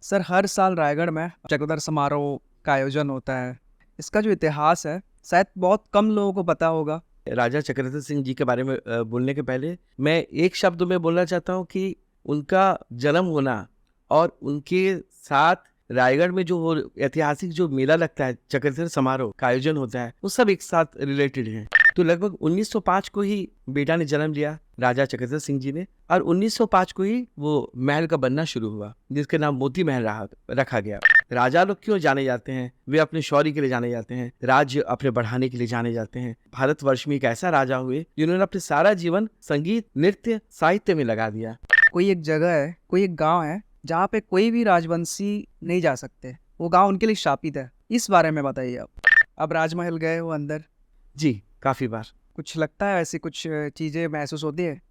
Sir, हर साल रायगढ़ में चक्रधर समारोह का आयोजन होता है। इसका जो इतिहास है शायद बहुत कम लोगों को पता होगा। राजा चक्रधर सिंह जी के बारे में बोलने के पहले मैं एक शब्द में बोलना चाहता हूँ कि उनका जन्म होना और उनके साथ रायगढ़ में जो ऐतिहासिक जो मेला लगता है, चक्रधर समारोह का आयोजन होता है, वो सब एक साथ रिलेटेड है। तो लगभग 1905 को ही बेटा ने जन्म लिया, राजा चक्रधर सिंह जी ने, और 1905 को ही वो महल का बनना शुरू हुआ, जिसके नाम मोती महल रखा गया। राजा लोग क्यों जाने जाते हैं? वे अपने शौर्य के लिए जाने जाते हैं, राज्य अपने बढ़ाने के लिए जाने जाते हैं। भारतवर्ष में एक ऐसा राजा हुए जिन्होंने अपने सारा जीवन संगीत, नृत्य, साहित्य में लगा दिया। कोई एक जगह है, कोई एक गांव है जहाँ पे कोई भी राजवंशी नहीं जा सकते। वो गांव उनके लिए शापित है। इस बारे में बताइए आप। अब राजमहल गए हो अंदर? जी, काफी बार। कुछ लगता है, ऐसी कुछ चीजें महसूस होती है?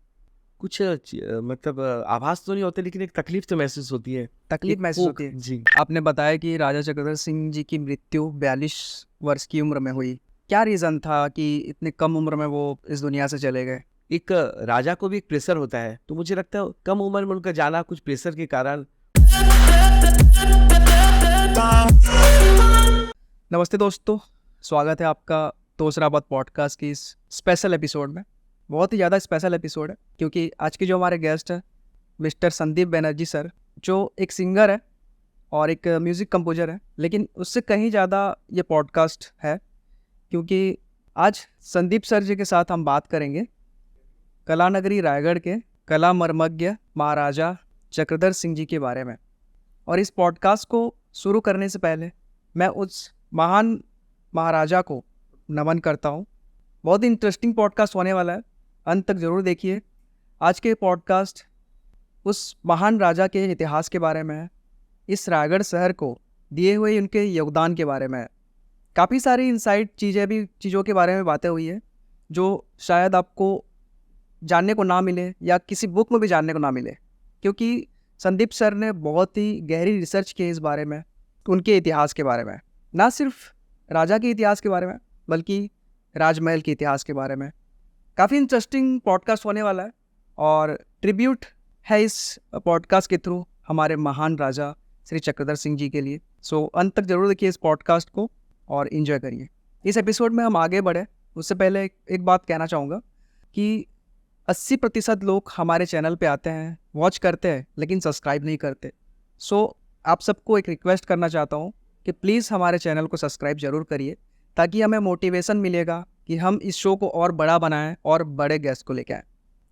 कुछ मतलब आभास तो नहीं होते, लेकिन एक तकलीफ तो महसूस होती है। तकलीफ एक महसूस होती है। जी। आपने बताया कि राजा चक्रधर सिंह जी की मृत्यु 42 वर्ष की उम्र में हुई। क्या रीजन था कि इतने कम उम्र में वो इस दुनिया से चले गए? एक राजा को भी एक प्रेशर होता है, तो मुझे लगता है कम उम्र में उनका जाना कुछ प्रेशर के कारण। नमस्ते दोस्तों, स्वागत है आपका दूसरा बात पॉडकास्ट की इस स्पेशल एपिसोड में। बहुत ही ज़्यादा स्पेशल एपिसोड है क्योंकि आज के जो हमारे गेस्ट हैं मिस्टर संदीप बनर्जी सर, जो एक सिंगर है और एक म्यूज़िक कंपोजर है, लेकिन उससे कहीं ज़्यादा ये पॉडकास्ट है क्योंकि आज संदीप सर जी के साथ हम बात करेंगे कलानगरी रायगढ़ के कला मर्मज्ञ महाराजा चक्रधर सिंह जी के बारे में। और इस पॉडकास्ट को शुरू करने से पहले मैं उस महान महाराजा को नमन करता हूँ। बहुत ही इंटरेस्टिंग पॉडकास्ट होने वाला है, अंत तक ज़रूर देखिए। आज के पॉडकास्ट उस महान राजा के इतिहास के बारे में है, इस रायगढ़ शहर को दिए हुए उनके योगदान के बारे में है। काफ़ी सारी इनसाइट चीज़ों के बारे में बातें हुई है जो शायद आपको जानने को ना मिले या किसी बुक में भी जानने को ना मिले, क्योंकि संदीप सर ने बहुत ही गहरी रिसर्च की इस बारे में, उनके इतिहास के बारे में, ना सिर्फ राजा के इतिहास के बारे में बल्कि राजमहल के इतिहास के बारे में। काफ़ी इंटरेस्टिंग पॉडकास्ट होने वाला है और ट्रिब्यूट है इस पॉडकास्ट के थ्रू हमारे महान राजा श्री चक्रधर सिंह जी के लिए। सो अंत तक जरूर देखिए इस पॉडकास्ट को और इन्जॉय करिए। इस एपिसोड में हम आगे बढ़े उससे पहले एक बात कहना चाहूँगा कि 80% लोग हमारे चैनल पे आते हैं, वॉच करते हैं, लेकिन सब्सक्राइब नहीं करते। सो आप सबको एक रिक्वेस्ट करना चाहता हूँ कि प्लीज़ हमारे चैनल को सब्सक्राइब ज़रूर करिए, ताकि हमें मोटिवेशन मिलेगा कि हम इस शो को और बड़ा बनाएं और बड़े गेस्ट को लेके आएँ।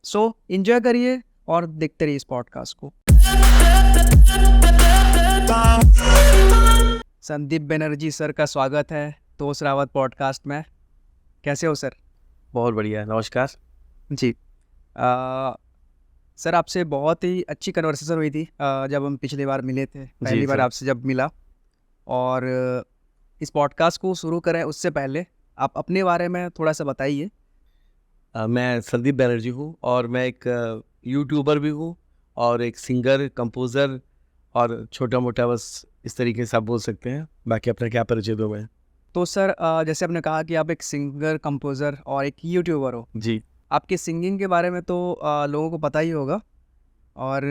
सो इन्जॉय करिए और देखते रहिए इस पॉडकास्ट को। संदीप बनर्जी सर का स्वागत है दूसरावत पॉडकास्ट में। कैसे हो सर? बहुत बढ़िया, नमस्कार जी। सर, आपसे बहुत ही अच्छी कन्वर्सेशन हुई थी जब हम पिछली बार मिले थे, पहली बार आपसे जब मिला। और इस पॉडकास्ट को शुरू करें उससे पहले आप अपने बारे में थोड़ा सा बताइए। मैं संदीप बनर्जी हूँ और मैं एक यूट्यूबर भी हूँ और एक सिंगर, कंपोज़र और छोटा मोटा बस इस तरीके से आप बोल सकते हैं। बाकी अपना क्या परिचय दूँ मैं? तो सर, जैसे आपने कहा कि आप एक सिंगर, कंपोज़र और एक यूट्यूबर हो। जी। आपके सिंगिंग के बारे में तो लोगों को पता ही होगा। और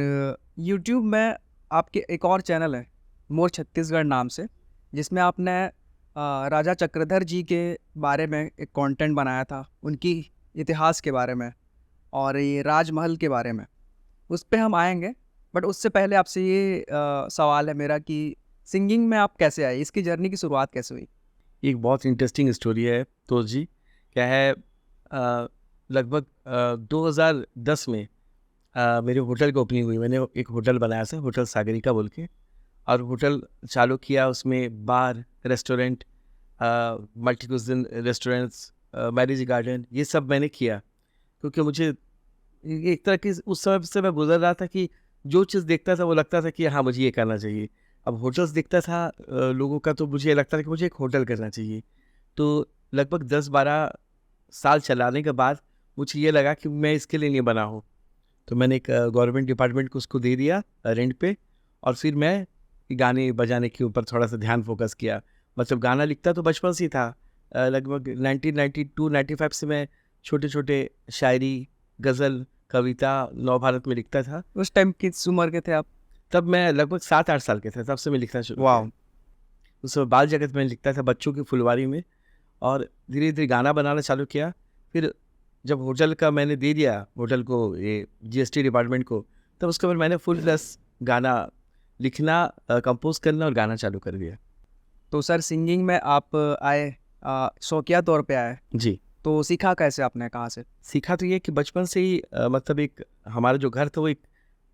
यूट्यूब में आपके एक और चैनल है मोर छत्तीसगढ़ नाम से, जिसमें आपने राजा चक्रधर जी के बारे में एक कंटेंट बनाया था, उनकी इतिहास के बारे में और ये राजमहल के बारे में। उस पे हम आएंगे, बट उससे पहले आपसे ये सवाल है मेरा कि सिंगिंग में आप कैसे आए, इसकी जर्नी की शुरुआत कैसे हुई? एक बहुत इंटरेस्टिंग स्टोरी है तो जी। क्या है, लगभग 2010 में मेरे होटल की ओपनिंग हुई। मैंने एक होटल बनाया था, होटल सागरिका बोल के, और होटल चालू किया। उसमें bar, restaurant, multi cuisine restaurants, marriage garden, ये सब मैंने किया क्योंकि मुझे एक तरह की उस समय से मैं गुजर रहा था कि जो चीज़ देखता था वो लगता था कि हाँ, मुझे ये करना चाहिए। अब होटल्स देखता था लोगों का, तो मुझे लगता था कि मुझे एक होटल करना चाहिए। तो लगभग 10-12 साल चलाने के बाद मुझे ये लगा कि मैं इसके लिए नहीं बना हूँ। तो मैंने एक गवर्नमेंट डिपार्टमेंट को उसको दे दिया रेंट पे, और फिर मैं गाने बजाने के ऊपर थोड़ा सा ध्यान फोकस किया। मतलब गाना लिखता तो बचपन से ही था। लगभग 1992-95 से मैं छोटे छोटे शायरी, गज़ल, कविता नवभारत में लिखता था। उस टाइम किस उम्र के थे आप? तब मैं लगभग 7-8 साल के था, तब से मैं लिखना शुरू वाह। किया। उस समय बाल जगत में लिखता था, बच्चों की फुलवारी में, और धीरे धीरे गाना बनाना चालू किया। फिर जब होटल का मैंने दे दिया, होटल को, ये जीएसटी डिपार्टमेंट को, तब उसके बाद मैंने फुल प्लस गाना लिखना, कंपोज करना और गाना चालू कर दिया। तो सर सिंगिंग में आप आए शौकिया तौर पे आए, जी। तो सीखा कैसे आपने, कहाँ से? सीखा तो ये कि बचपन से ही मतलब एक हमारा जो घर था वो एक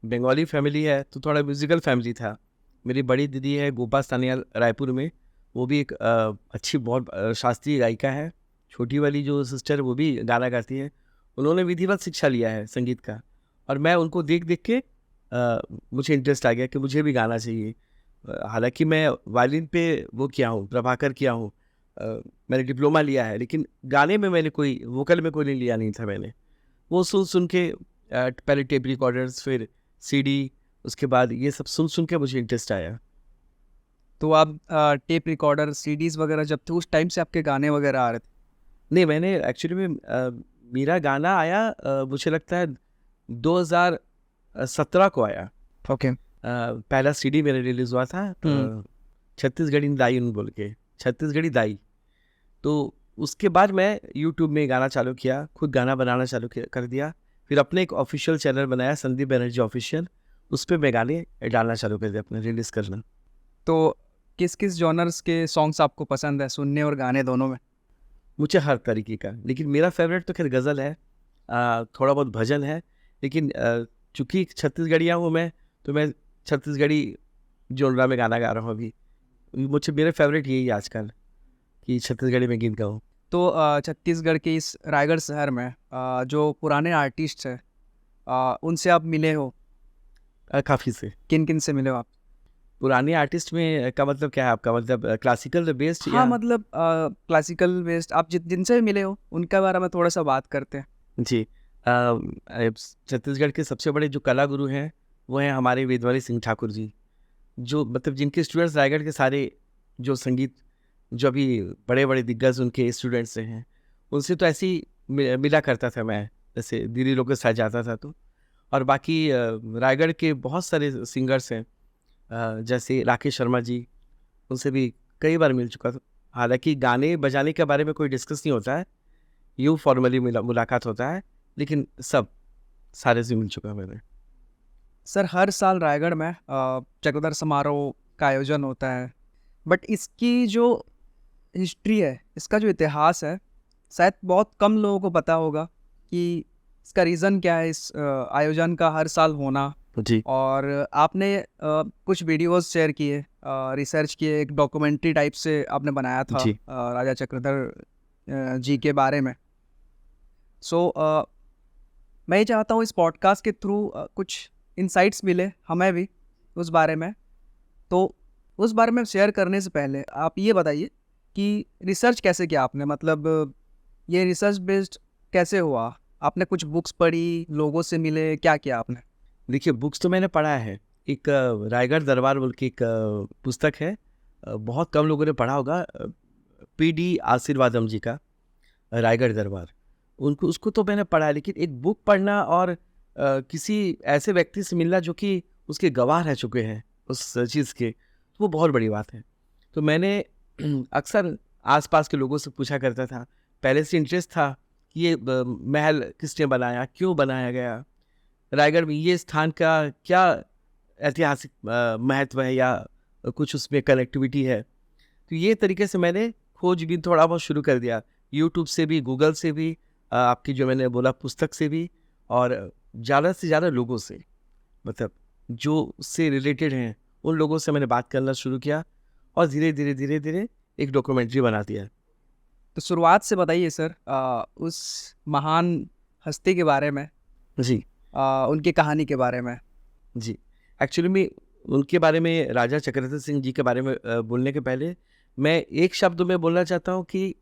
बंगाली फैमिली है, तो थोड़ा म्यूजिकल फैमिली था। मेरी बड़ी दीदी है गोपा सानियाल रायपुर में, वो भी एक अच्छी बहुत शास्त्रीय गायिका है। छोटी वाली जो सिस्टर है वो भी गाना गाती है। उन्होंने विधिवत शिक्षा लिया है संगीत का, और मैं उनको देख देख के मुझे इंटरेस्ट आ गया कि मुझे भी गाना चाहिए। हालांकि मैं वायलिन पे वो किया हूँ, प्रभाकर किया हूँ, मैंने डिप्लोमा लिया है, लेकिन गाने में मैंने कोई वोकल में कोई नहीं लिया नहीं था मैंने। वो सुन सुन के पहले टेप रिकॉर्डर्स, फिर सीडी, उसके बाद ये सब सुन सुन के मुझे इंटरेस्ट आया। तो आप टेप रिकॉर्डर, सीडीज वगैरह जब थे, उस टाइम से आपके गाने वगैरह आ रहे थे? नहीं, मैंने एक्चुअली में मेरा गाना आया, मुझे लगता है 2017 को आया। ओके। पहला सीडी मेरा रिलीज हुआ था, छत्तीसगढ़ी दाई बोल के, छत्तीसगढ़ी दाई। तो उसके बाद मैं यूट्यूब में गाना चालू किया, खुद गाना बनाना चालू कर दिया। फिर अपने एक ऑफिशियल चैनल बनाया, संदीप बनर्जी ऑफिशियल, उस पर मैं गाने डालना चालू कर दिया, अपने रिलीज़ करना। तो किस किस जॉनर्स के सॉन्ग्स आपको पसंद है सुनने और गाने दोनों में? मुझे हर तरीके का, लेकिन मेरा फेवरेट तो खैर गज़ल है, थोड़ा बहुत भजन है, लेकिन चूँकि छत्तीसगढ़िया हूँ मैं, तो मैं छत्तीसगढ़ी जोनरा में गाना गा रहा हूँ अभी। मुझे मेरे फेवरेट यही है आजकल कि छत्तीसगढ़ी में गीत गाऊँ। तो छत्तीसगढ़ के इस रायगढ़ शहर में जो पुराने आर्टिस्ट हैं, उनसे आप मिले हो? काफ़ी से। किन किन से मिले हो आप? पुराने आर्टिस्ट में का मतलब क्या है आपका, मतलब क्लासिकल बेस्ड हाँ, या? मतलब क्लासिकल बेस्ड, आप जिनसे भी मिले हो उनके बारे में थोड़ा सा बात करते हैं। जी। छत्तीसगढ़ के सबसे बड़े जो कला गुरु हैं वो हैं हमारे वेदवाली सिंह ठाकुर जी, जो मतलब जिनके स्टूडेंट्स रायगढ़ के सारे जो संगीत, जो अभी बड़े बड़े दिग्गज उनके स्टूडेंट्स से हैं, उनसे तो ऐसे ही मिला करता था मैं, जैसे दीदी लोग के साथ जाता था तो। और बाकी रायगढ़ के बहुत सारे सिंगर्स हैं, जैसे राकेश शर्मा जी, उनसे भी कई बार मिल चुका था। हालांकि गाने बजाने के बारे में कोई डिस्कस नहीं होता है, यूँ फॉर्मली मुलाकात होता है, लेकिन सारे से मिल चुका मैंने। सर हर साल रायगढ़ में चक्रधर समारोह का आयोजन होता है, बट इसकी जो हिस्ट्री है, इसका जो इतिहास है, शायद बहुत कम लोगों को पता होगा कि इसका रीज़न क्या है इस आयोजन का हर साल होना। जी। और आपने कुछ वीडियोस शेयर किए, रिसर्च किए, एक डॉक्यूमेंट्री टाइप से आपने बनाया था जी। राजा चक्रधर जी के बारे में। सो मैं ये चाहता हूँ इस पॉडकास्ट के थ्रू कुछ इंसाइट्स मिले हमें भी उस बारे में। तो उस बारे में शेयर करने से पहले आप ये बताइए कि रिसर्च कैसे किया आपने, मतलब ये रिसर्च बेस्ड कैसे हुआ? आपने कुछ बुक्स पढ़ी, लोगों से मिले, क्या किया आपने? देखिए, बुक्स तो मैंने पढ़ा है। एक रायगढ़ दरबार बोल के एक पुस्तक है, बहुत कम लोगों ने पढ़ा होगा, पीडी आशीर्वादम जी का रायगढ़ दरबार, उनको उसको तो मैंने पढ़ा है। लेकिन एक बुक पढ़ना और किसी ऐसे व्यक्ति से मिलना जो कि उसके गवाह रह चुके हैं उस चीज़ के, वो बहुत बड़ी बात है। तो मैंने अक्सर आसपास के लोगों से पूछा करता था, पहले से इंटरेस्ट था कि ये महल किसने बनाया, क्यों बनाया गया, रायगढ़ में ये स्थान का क्या ऐतिहासिक महत्व है या कुछ उसमें कनेक्टिविटी है। तो ये तरीके से मैंने खोजबीन थोड़ा बहुत शुरू कर दिया, यूट्यूब से भी, गूगल से भी, आपकी जो मैंने बोला पुस्तक से भी, और ज़्यादा से ज़्यादा लोगों से, मतलब जो उससे रिलेटेड हैं उन लोगों से मैंने बात करना शुरू किया, और धीरे धीरे एक डॉक्यूमेंट्री बना दिया। तो शुरुआत से बताइए सर, उस महान हस्ती के बारे में, जी। उनकी कहानी के बारे में। जी। एक्चुअली में उनके बारे में, राजा चक्रधर सिंह जी के बारे में बोलने के पहले मैं एक शब्द में बोलना चाहता हूँ कि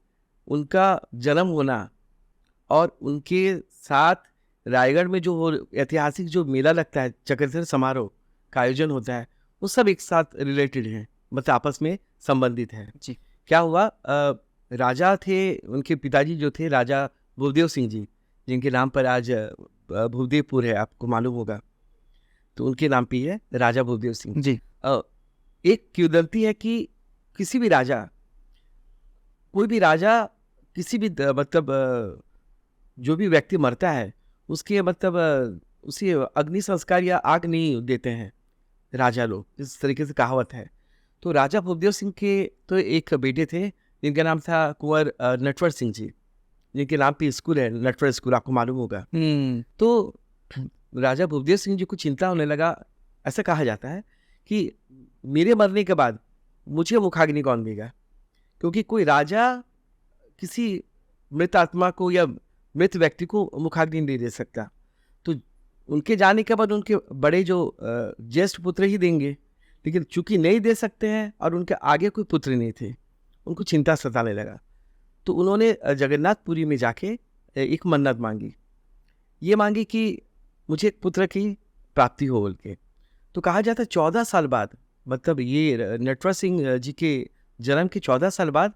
उनका जन्म होना और उनके साथ रायगढ़ में जो ऐतिहासिक जो मेला लगता है, चक्रधर समारोह का आयोजन होता है, वो सब एक साथ रिलेटेड हैं, मतलब आपस में संबंधित हैं। जी। क्या हुआ, राजा थे, उनके पिताजी जो थे राजा भूदेव सिंह जी, जिनके नाम पर आज भूदेवपुर है, आपको मालूम होगा। तो उनके नाम पे ही है राजा भूदेव सिंह। जी। एक किंवदंती है कि किसी भी राजा, कोई भी राजा, किसी भी मतलब जो भी व्यक्ति मरता है उसके मतलब उसी अग्नि संस्कार या आग नहीं देते हैं राजा लोग, इस तरीके से कहावत है। तो राजा भूदेव सिंह के तो एक बेटे थे जिनका नाम था कुंवर नटवर सिंह जी, जिनके नाम पे स्कूल है, नटवर स्कूल, आपको मालूम होगा। तो राजा भूदेव सिंह जी को चिंता होने लगा। ऐसा कहा जाता है कि मेरे मरने के बाद मुझे मुखाग्नि कौन देगा, क्योंकि कोई राजा किसी मृत आत्मा को या मृत व्यक्ति को मुखाग्नि नहीं दे सकता। तो उनके जाने के बाद उनके बड़े जो ज्येष्ठ पुत्र ही देंगे, लेकिन चूंकि नहीं दे सकते हैं और उनके आगे कोई पुत्र नहीं थे, उनको चिंता सताने लगा। तो उन्होंने जगन्नाथपुरी में जाके एक मन्नत मांगी। ये मांगी कि मुझे एक पुत्र की प्राप्ति हो बोल के। तो कहा जाता है 14 साल बाद, मतलब ये नटवर सिंह जी के जन्म के 14 साल बाद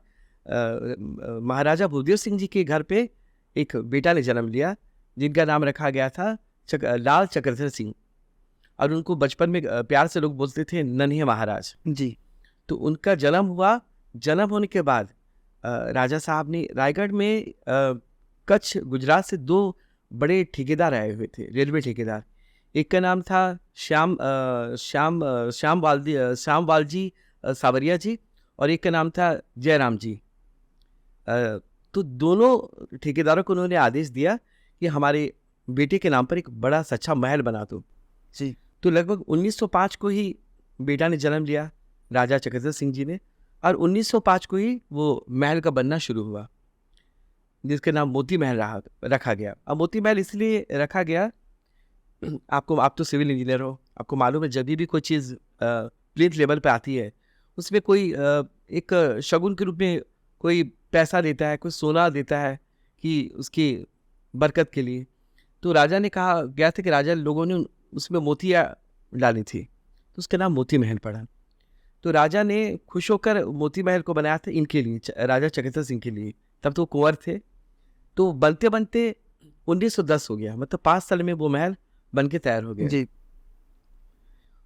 महाराजा भूदेव सिंह जी के घर पे एक बेटा ने जन्म लिया, जिनका नाम रखा गया था लाल चक्रधर सिंह, और उनको बचपन में प्यार से लोग बोलते थे नन्हे महाराज जी। तो उनका जन्म हुआ। जन्म होने के बाद राजा साहब ने रायगढ़ में कच्छ गुजरात से 2 बड़े ठेकेदार आए हुए थे, रेलवे ठेकेदार। एक का नाम था श्याम वालजी सावरिया जी, और एक का नाम था जयराम जी। तो दोनों ठेकेदारों को उन्होंने आदेश दिया कि हमारे बेटे के नाम पर एक बड़ा अच्छा महल बना दो। जी। तो लगभग 1905 को ही बेटा ने जन्म लिया, राजा चक्रधर सिंह जी ने, और 1905 को ही वो महल का बनना शुरू हुआ, जिसका नाम मोती महल रखा गया। अब मोती महल इसलिए रखा गया, आप तो सिविल इंजीनियर हो, आपको मालूम है जब भी कोई चीज़ प्लेथ लेवल पे आती है, उसमें कोई एक शगुन के रूप में कोई पैसा देता है, कोई सोना देता है कि उसकी बरकत के लिए। तो राजा ने कहा गया था कि राजा लोगों ने उसमें मोतियाँ डाली थी, तो उसका नाम मोती महल पड़ा। तो राजा ने खुश होकर मोती महल को बनाया था इनके लिए, राजा चक्रधर सिंह के लिए। तब तो कुंवर थे। तो बनते बनते 1910 हो गया, मतलब 5 साल में वो महल बन के तैयार हो गया। जी।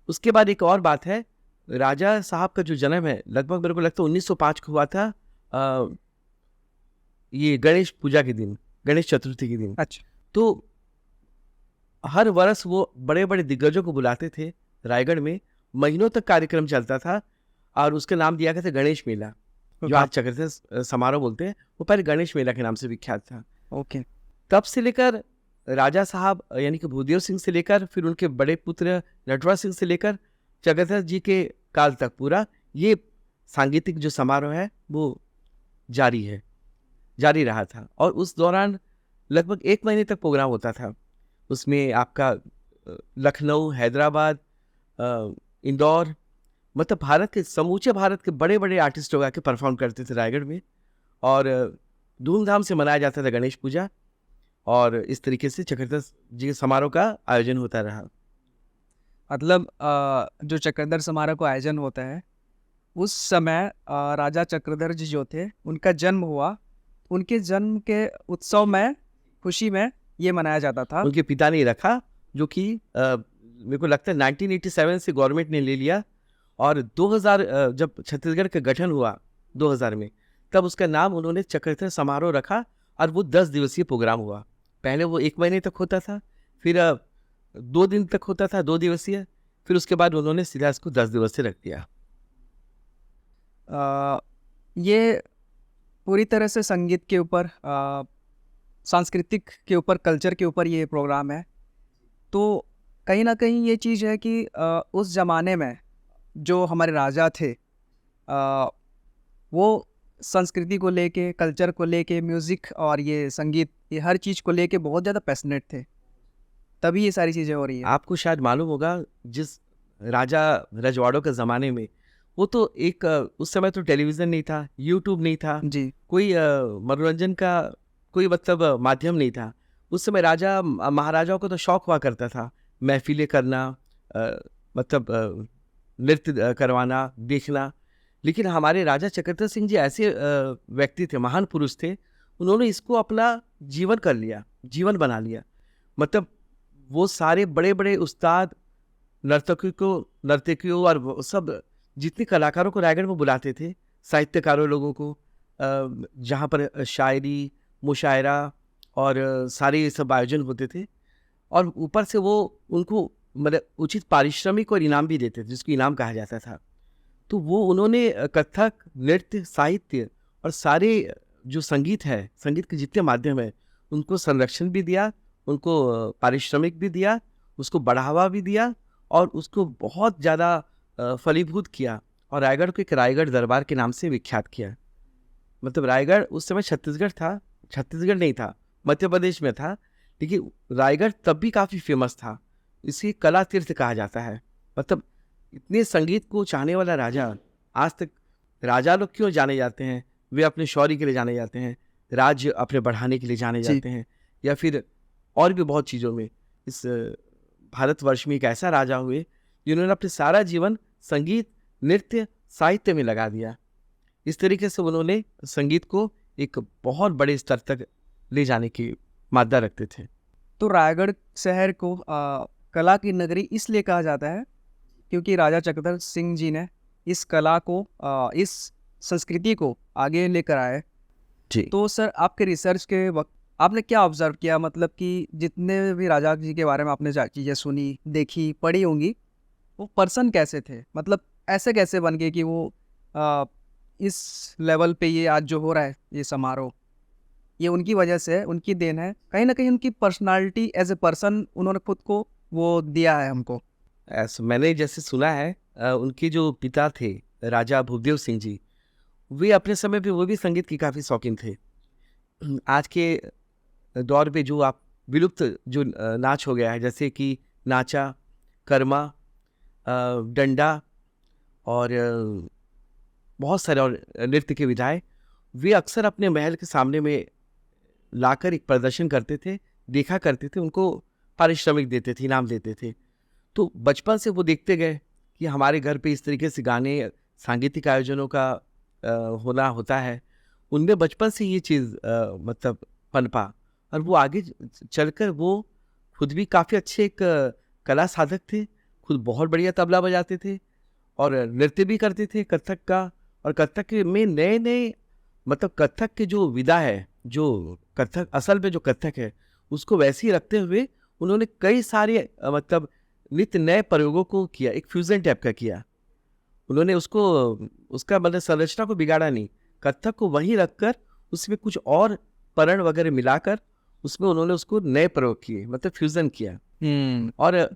उसके बाद एक और बात है, राजा साहब का जो जन्म है लगभग मेरे को लगता है 1905 को हुआ था, ये गणेश पूजा के दिन, गणेश चतुर्थी के दिन। अच्छा। तो हर वर्ष वो बड़े बड़े दिग्गजों को बुलाते थे रायगढ़ में, महीनों तक कार्यक्रम चलता था, और उसका नाम दिया गया था गणेश मेला, जो आज चक्रधर समारोह बोलते हैं, वो पहले गणेश मेला के नाम से विख्यात था। ओके। तब से लेकर राजा साहब यानी कि भूदेव सिंह से लेकर फिर उनके बड़े पुत्र नटवर सिंह से लेकर चक्रधर जी के काल तक पूरा ये सांगीतिक जो समारोह है वो जारी रहा था। और उस दौरान लगभग 1 महीने तक प्रोग्राम होता था। उसमें आपका लखनऊ, हैदराबाद, इंदौर, मतलब समूचे भारत के बड़े बड़े आर्टिस्ट लोग आके परफॉर्म करते थे रायगढ़ में, और धूमधाम से मनाया जाता था गणेश पूजा, और इस तरीके से चक्रधर जी के समारोह का आयोजन होता रहा। मतलब जो चक्रधर समारोह का आयोजन होता है, उस समय राजा चक्रधर जी जो थे उनका जन्म हुआ, उनके जन्म के उत्सव में, खुशी में ये मनाया जाता था। उनके पिता ने रखा, जो कि मेरे को लगता है 1987 से गवर्नमेंट ने ले लिया, और 2000 जब छत्तीसगढ़ का गठन हुआ 2000 में, तब उसका नाम उन्होंने चक्रधर समारोह रखा, और वो 10 दिवसीय प्रोग्राम हुआ। पहले वो 1 महीने तक होता था, फिर 2 दिन तक होता था 2 दिवसीय, फिर उसके बाद उन्होंने सीधा इसको 10 दिवसीय रख दिया। ये पूरी तरह से संगीत के ऊपर, सांस्कृतिक के ऊपर, कल्चर के ऊपर ये प्रोग्राम है। तो कहीं ना कहीं ये चीज़ है कि उस ज़माने में जो हमारे राजा थे, वो संस्कृति को लेके, कल्चर को लेके, म्यूज़िक और ये संगीत, ये हर चीज़ को लेके बहुत ज़्यादा पैशनेट थे, तभी ये सारी चीज़ें हो रही है। आपको शायद मालूम होगा, जिस राजा रजवाड़ों के ज़माने में, वो तो एक उस समय तो टेलीविज़न नहीं था, यूट्यूब नहीं था जी। कोई मनोरंजन का कोई मतलब माध्यम नहीं था। उस समय राजा महाराजाओं को तो शौक हुआ करता था महफिलें करना, मतलब नृत्य करवाना, देखना। लेकिन हमारे राजा चक्रधर सिंह जी ऐसे व्यक्ति थे, महान पुरुष थे, उन्होंने इसको अपना जीवन कर लिया, जीवन बना लिया। मतलब वो सारे बड़े बड़े उस्ताद नर्तकियों और वो सब जितने कलाकारों को रायगढ़ में बुलाते थे, साहित्यकारों लोगों को, जहाँ पर शायरी, मुशायरा और सारे ये सब आयोजन होते थे, और ऊपर से वो उनको मतलब उचित पारिश्रमिक और इनाम भी देते थे, जिसको इनाम कहा जाता था। तो वो उन्होंने कथक, नृत्य, साहित्य और सारे जो संगीत है, संगीत के जितने माध्यम है, उनको संरक्षण भी दिया, उनको पारिश्रमिक भी दिया, उसको बढ़ावा भी दिया और उसको बहुत ज़्यादा फलीभूत किया और रायगढ़ को एक रायगढ़ दरबार के नाम से विख्यात किया। मतलब रायगढ़ उस समय छत्तीसगढ़ था, छत्तीसगढ़ नहीं था, मध्य प्रदेश में था, लेकिन रायगढ़ तब भी काफ़ी फेमस था। इसे कला तीर्थ कहा जाता है। मतलब इतने संगीत को चाहने वाला राजा, आज तक राजा लोग क्यों जाने जाते हैं? वे अपने शौर्य के लिए जाने जाते हैं, राज्य अपने बढ़ाने के लिए जाने जी। जाते हैं, या फिर और भी बहुत चीज़ों में। इस भारतवर्ष में एक ऐसा राजा हुए जिन्होंने अपने सारा जीवन संगीत, नृत्य, साहित्य में लगा दिया। इस तरीके से उन्होंने संगीत को एक बहुत बड़े स्तर तक ले जाने की मादा रखते थे। तो रायगढ़ शहर को कला की नगरी इसलिए कहा जाता है क्योंकि राजा चक्रधर सिंह जी ने इस कला को इस संस्कृति को आगे लेकर आए। जी। तो सर आपके रिसर्च के वक्त आपने क्या ऑब्जर्व किया, मतलब कि जितने भी राजा जी के बारे में आपने चीज़ें सुनी, देखी, पढ़ी होंगी, वो पर्सन कैसे थे? मतलब ऐसे कैसे बन गए कि वो आ, इस लेवल पे ये आज जो हो रहा है ये समारोह, ये उनकी वजह से है, उनकी देन है। कहीं ना कहीं उनकी पर्सनालिटी एज ए पर्सन उन्होंने खुद को वो दिया है हमको। ऐसा मैंने जैसे सुना है, उनके जो पिता थे राजा भूपदेव सिंह जी, वे अपने समय पे वो भी संगीत के काफ़ी शौकीन थे। आज के दौर पे जो आप विलुप्त जो नाच हो गया है, जैसे कि नाचा, कर्मा, डंडा और बहुत सारे और नृत्य के विधाएं, वे अक्सर अपने महल के सामने में लाकर एक प्रदर्शन करते थे, देखा करते थे, उनको पारिश्रमिक देते थे, इनाम देते थे। तो बचपन से वो देखते गए कि हमारे घर पे इस तरीके से गाने, सांगीतिक आयोजनों का होना होता है। उनमें बचपन से ये चीज़ मतलब पनपा, और वो आगे चलकर वो खुद भी काफ़ी अच्छे एक कला साधक थे, खुद बहुत बढ़िया तबला बजाते थे और नृत्य भी करते थे कथक का। और कथक में नए नए मतलब कथक के जो विधा है, जो कथक असल में जो कथक है, उसको वैसे ही रखते हुए उन्होंने कई सारे मतलब नित्य नए प्रयोगों को किया, एक फ्यूजन टाइप का किया उन्होंने। उसको उसका मतलब संरचना को बिगाड़ा नहीं, कथक को वहीं रखकर उसमें कुछ और परण वगैरह मिलाकर उसमें उन्होंने उसको नए प्रयोग किए, मतलब फ्यूजन किया। और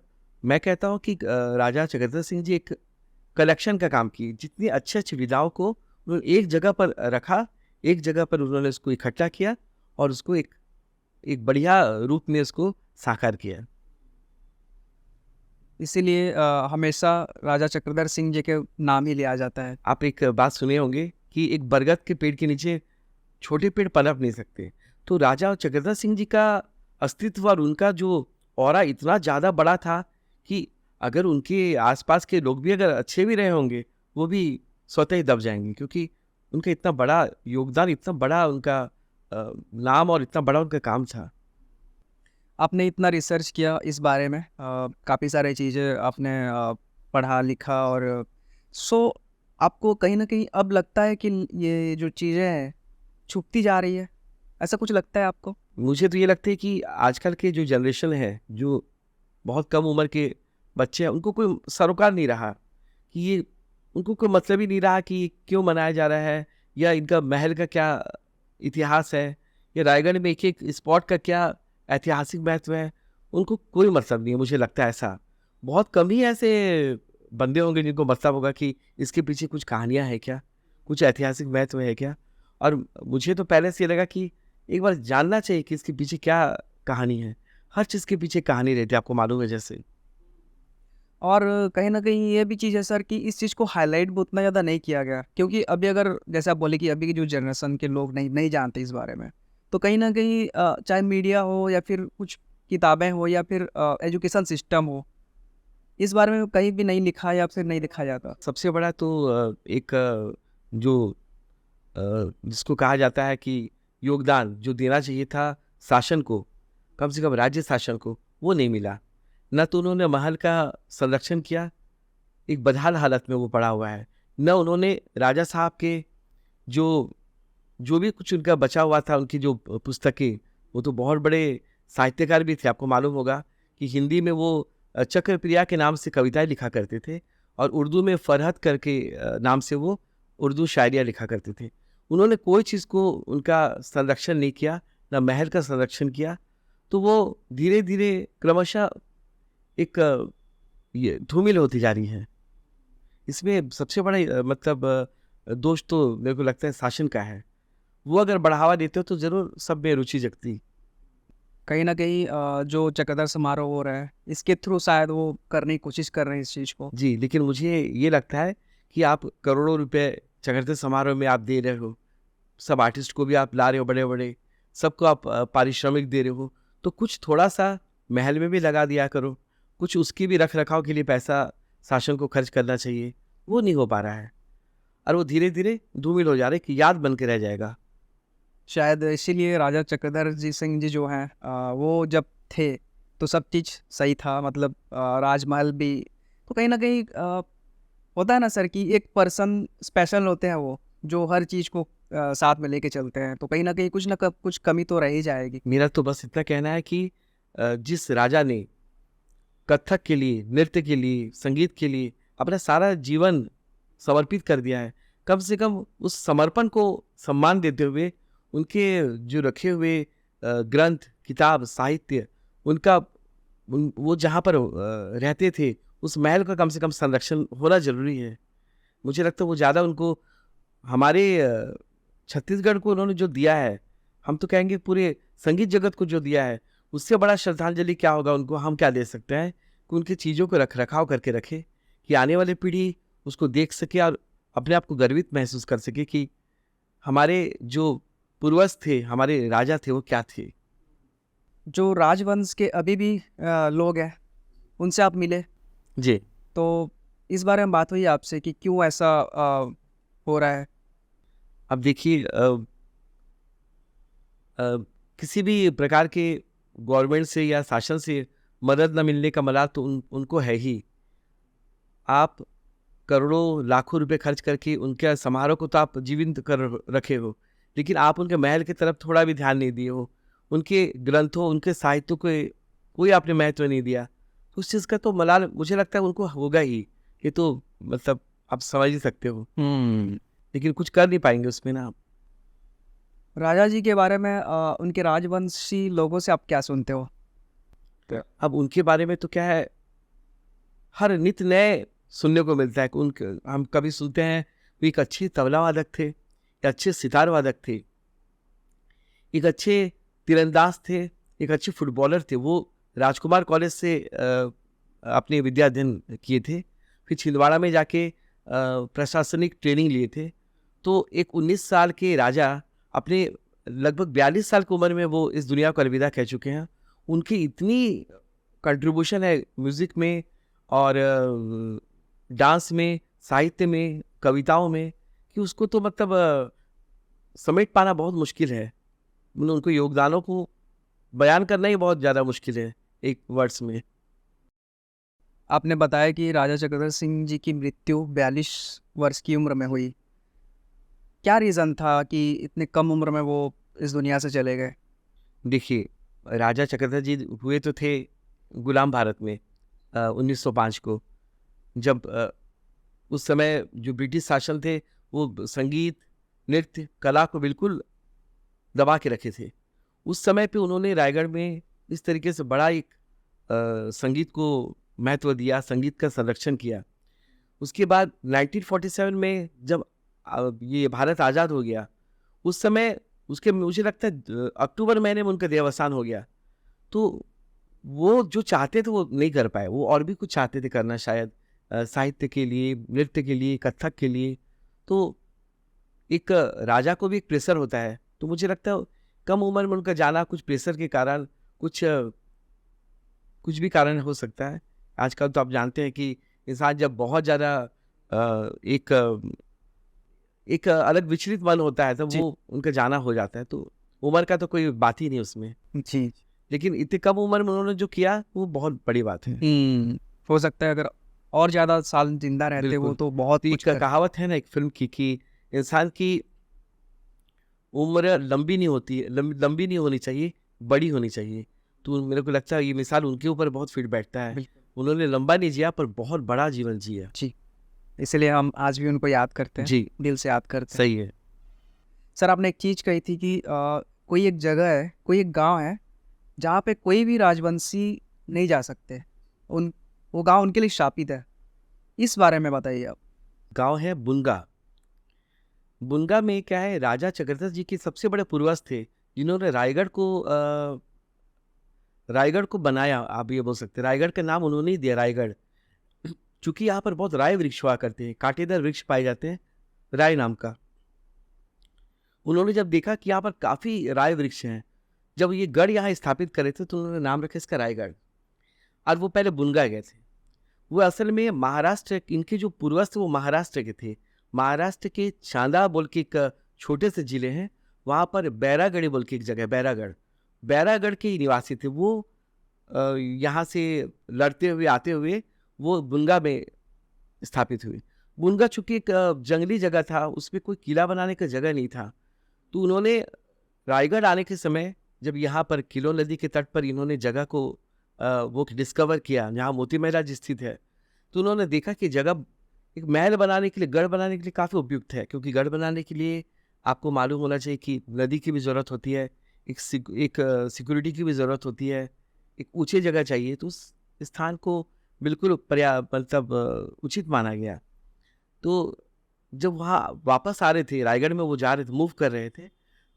मैं कहता हूँ कि राजा चक्रधर सिंह जी एक कलेक्शन का काम किए, जितनी अच्छे अच्छे विधाओं को उन्होंने एक जगह पर रखा, एक जगह पर उन्होंने उसको इकट्ठा किया और उसको एक एक बढ़िया रूप में उसको साकार किया। इसीलिए हमेशा राजा चक्रधर सिंह जी के नाम ही लिया जाता है। आप एक बात सुने होंगे कि एक बरगद के पेड़ के नीचे छोटे पेड़ पनप नहीं सकते। तो राजा चक्रधर सिंह जी का अस्तित्व और उनका जो ऑरा इतना ज़्यादा बड़ा था कि अगर उनके आसपास के लोग भी अगर अच्छे भी रहे होंगे, वो भी स्वतः ही दब जाएंगे, क्योंकि उनका इतना बड़ा योगदान, इतना बड़ा उनका नाम और इतना बड़ा उनका काम था। आपने इतना रिसर्च किया इस बारे में, काफ़ी सारी चीज़ें आपने पढ़ा लिखा, और सो आपको कहीं ना कहीं अब लगता है कि ये जो चीज़ें हैं छुपती जा रही है, ऐसा कुछ लगता है आपको? मुझे तो ये लगता है कि आजकल के जो जनरेशन है, जो बहुत कम उम्र के बच्चे हैं, उनको कोई सरोकार नहीं रहा कि ये, उनको कोई मतलब ही नहीं रहा कि क्यों मनाया जा रहा है, या इनका महल का क्या इतिहास है, या रायगढ़ में एक एक स्पॉट का क्या ऐतिहासिक महत्व है। उनको कोई मतलब नहीं है, मुझे लगता है ऐसा। बहुत कम ही ऐसे बंदे होंगे जिनको मतलब होगा कि इसके पीछे कुछ कहानियाँ हैं क्या, कुछ ऐतिहासिक महत्व है क्या। और मुझे तो पहले से ये लगा कि एक बार जानना चाहिए कि इसके पीछे क्या कहानी है। हर चीज़ के पीछे कहानी रहती है, आपको मालूम है जैसे। और कहीं ना कहीं ये भी चीज़ है सर कि इस चीज़ को हाईलाइट भी उतना ज़्यादा नहीं किया गया, क्योंकि अभी अगर जैसे आप बोले कि अभी की जो जनरेशन के लोग नहीं नहीं जानते इस बारे में, तो कहीं ना कहीं चाहे मीडिया हो या फिर कुछ किताबें हो या फिर एजुकेशन सिस्टम हो, इस बारे में कहीं भी नहीं लिखा या फिर नहीं लिखा जाता। सबसे बड़ा तो एक जो जिसको कहा जाता है कि योगदान जो देना चाहिए था शासन को, कम से कम राज्य शासन को, वो नहीं मिला। न तो उन्होंने महल का संरक्षण किया, एक बदहाल हालत में वो पड़ा हुआ है, न उन्होंने राजा साहब के जो जो भी कुछ उनका बचा हुआ था, उनकी जो पुस्तकें, वो तो बहुत बड़े साहित्यकार भी थे। आपको मालूम होगा कि हिंदी में वो चक्रप्रिया के नाम से कविताएं लिखा करते थे और उर्दू में फरहत करके नाम से वो उर्दू शायरियाँ लिखा करते थे। उन्होंने कोई चीज़ को उनका संरक्षण नहीं किया, ना महल का संरक्षण किया, तो वो धीरे धीरे क्रमशः एक ये धूमिल होती जा रही है। इसमें सबसे बड़ा मतलब दोष तो मेरे को लगता है शासन का है। वो अगर बढ़ावा देते हो तो ज़रूर सब में रुचि जगती। कहीं न कहीं जो चकदर समारोह हो रहा है, इसके थ्रू शायद वो करने की कोशिश कर रहे हैं इस चीज़ को। जी, लेकिन मुझे ये लगता है कि आप करोड़ों रुपए चकरते समारोह में आप दे रहे हो, सब आर्टिस्ट को भी आप ला रहे हो बड़े-बड़े, सबको आप पारिश्रमिक दे रहे हो, तो कुछ थोड़ा-सा महल में भी लगा दिया करो, कुछ उसकी भी रख-रखाव के लिए पैसा शासन को खर्च करना चाहिए, वो नहीं हो पा रहा है और वो धीरे-धीरे धूमिल हो जा रहा है कि याद बन के रह जाएगा। शायद इसीलिए राजा चक्रधर सिंह जी जो हैं वो जब थे तो सब चीज़ सही था, मतलब राजमहल भी। तो कहीं न कहीं होता है ना सर कि एक पर्सन स्पेशल होते हैं वो, जो हर चीज़ को साथ में लेके चलते हैं, तो कहीं न कहीं कुछ न कुछ कमी तो रह ही जाएगी। मेरा तो बस इतना कहना है कि जिस राजा ने कथक के लिए, नृत्य के लिए, संगीत के लिए अपना सारा जीवन समर्पित कर दिया है, कम से कम उस समर्पण को सम्मान देते हुए उनके जो रखे हुए ग्रंथ, किताब, साहित्य, उनका वो जहाँ पर रहते थे, उस महल का कम से कम संरक्षण होना ज़रूरी है। मुझे लगता है वो ज़्यादा उनको हमारे छत्तीसगढ़ को उन्होंने जो दिया है, हम तो कहेंगे पूरे संगीत जगत को जो दिया है, उससे बड़ा श्रद्धांजलि क्या होगा उनको, हम क्या दे सकते हैं कि उनकी चीज़ों को रख-रखाव करके रखें, कि आने वाली पीढ़ी उसको देख सके और अपने आप को गर्वित महसूस कर सके कि हमारे जो पूर्वज थे, हमारे राजा थे, वो क्या थे। जो राजवंश के अभी भी लोग हैं, उनसे आप मिले, जी। तो इस बारे में बात हुई आपसे कि क्यों ऐसा हो रहा है? अब देखिए किसी भी प्रकार के गवर्नमेंट से या शासन से मदद न मिलने का मलाल तो उनको है ही। आप करोड़ों लाखों रुपए खर्च करके उनके समारोह को तो आप जीवंत कर रखे हो, लेकिन आप उनके महल की तरफ थोड़ा भी ध्यान नहीं दिए हो, उनके ग्रंथों, उनके साहित्य को कोई आपने महत्व नहीं दिया, तो उस चीज़ का तो मलाल मुझे लगता है उनको होगा ही। ये तो मतलब आप समझ ही सकते हो, लेकिन कुछ कर नहीं पाएंगे उसमें ना आप। राजा जी के बारे में उनके राजवंशी लोगों से आप क्या सुनते हो? अब उनके बारे में तो क्या है, हर नित्य नए सुनने को मिलता है कि उनके हम कभी सुनते हैं वो एक अच्छे तबला वादक थे, या अच्छे सितार वादक थे, एक अच्छे तीरंदाज थे, एक अच्छे फुटबॉलर थे। वो राजकुमार कॉलेज से अपनी विद्या अध्ययन किए थे, फिर छिंदवाड़ा में जाके प्रशासनिक ट्रेनिंग लिए थे। तो एक 19 साल के राजा अपने लगभग 42 साल की उम्र में वो इस दुनिया को अलविदा कह चुके हैं। उनकी इतनी कंट्रीब्यूशन है म्यूज़िक में और डांस में, साहित्य में, कविताओं में, कि उसको तो मतलब समेट पाना बहुत मुश्किल है। मतलब उनको योगदानों को बयान करना ही बहुत ज़्यादा मुश्किल है एक वर्ड्स में। आपने बताया कि राजा चक्रधर सिंह जी की मृत्यु 42 वर्ष की उम्र में हुई। क्या रीज़न था कि इतने कम उम्र में वो इस दुनिया से चले गए? देखिए, राजा चक्रधर जी हुए तो थे गुलाम भारत में 1905 को, जब उस समय जो ब्रिटिश शासन थे वो संगीत, नृत्य, कला को बिल्कुल दबा के रखे थे। उस समय पे उन्होंने रायगढ़ में इस तरीके से बड़ा एक संगीत को महत्व दिया, संगीत का संरक्षण किया। उसके बाद 1947 में जब ये भारत आज़ाद हो गया, उस समय उसके मुझे लगता है अक्टूबर महीने में उनका देहावसान हो गया। तो वो जो चाहते थे वो नहीं कर पाए, वो और भी कुछ चाहते थे करना शायद साहित्य के लिए, नृत्य के लिए, कथक के लिए। तो एक राजा को भी एक प्रेशर होता है, तो मुझे लगता है कम उम्र में उनका जाना कुछ प्रेशर के कारण, कुछ भी कारण हो सकता है। आजकल तो आप जानते हैं कि इंसान जब बहुत ज़्यादा एक अलग विचलित मन होता है, तब जी। वो उनका जाना हो जाता है, तो उम्र का तो कोई बात ही नहीं उसमें। जी। लेकिन इतनी कम उम्र में उन्होंने जो किया वो बहुत बड़ी बात है। हो सकता है अगर और ज़्यादा साल जिंदा रहते वो बिल्कुल। तो बहुत तो कुछ एक कहावत है ना एक फिल्म की कि इंसान की उम्र लंबी नहीं होती, लंबी नहीं होनी चाहिए, बड़ी होनी चाहिए। तो मेरे को लगता है ये मिसाल उनके ऊपर बहुत फिट बैठता है। बिल्कुल उन्होंने लंबा नहीं जिया पर बहुत बड़ा जीवन जिया। जी, इसलिए हम आज भी उनको याद करते हैं, जी, दिल से याद करते हैं। सही है। सर आपने एक चीज़ कही थी कि कोई एक जगह है, कोई एक गांव है जहाँ पे कोई भी राजवंशी नहीं जा सकते, उन वो गांव उनके लिए शापित है। इस बारे में बताइए आप। गाँव है बुनगा। बुनगा में क्या है, राजा चक्रधर जी के सबसे बड़े पूर्वज थे, जिन्होंने रायगढ़ को बनाया। आप ये बोल सकते हैं रायगढ़ का नाम उन्होंने ही दिया, रायगढ़। चूंकि यहाँ पर बहुत राय वृक्ष हुआ करते हैं, कांटेदार वृक्ष पाए जाते हैं राय नाम का। उन्होंने जब देखा कि यहाँ पर काफी राय वृक्ष हैं, जब ये गढ़ यहाँ स्थापित करे थे तो उन्होंने नाम रखा इसका रायगढ़। और वो पहले बुनगा गए थे। वो असल में महाराष्ट्र, इनके जो पूर्वज थे वो महाराष्ट्र के थे। महाराष्ट्र के चांदा बोल के एक छोटे से जिले हैं, वहाँ पर बैरागढ़ी बोल के एक जगह है, बैरागढ़। बैरागढ़ के ही निवासी थे वो। यहाँ से लड़ते हुए आते हुए वो बुनगा में स्थापित हुए। बुनगा चूंकि एक जंगली जगह था, उसमें कोई किला बनाने का जगह नहीं था, तो उन्होंने रायगढ़ आने के समय जब यहाँ पर किलो नदी के तट पर इन्होंने जगह को वो डिस्कवर किया जहाँ मोती महल स्थित है, तो उन्होंने देखा कि जगह एक महल बनाने के लिए, गढ़ बनाने के लिए काफ़ी उपयुक्त है। क्योंकि गढ़ बनाने के लिए आपको मालूम होना चाहिए कि नदी की भी ज़रूरत होती है, एक सिक्योरिटी की भी ज़रूरत होती है, एक ऊंचे जगह चाहिए। तो उस स्थान को बिल्कुल मतलब उचित माना गया। तो जब वहाँ वापस आ रहे थे, रायगढ़ में वो जा रहे थे, मूव कर रहे थे,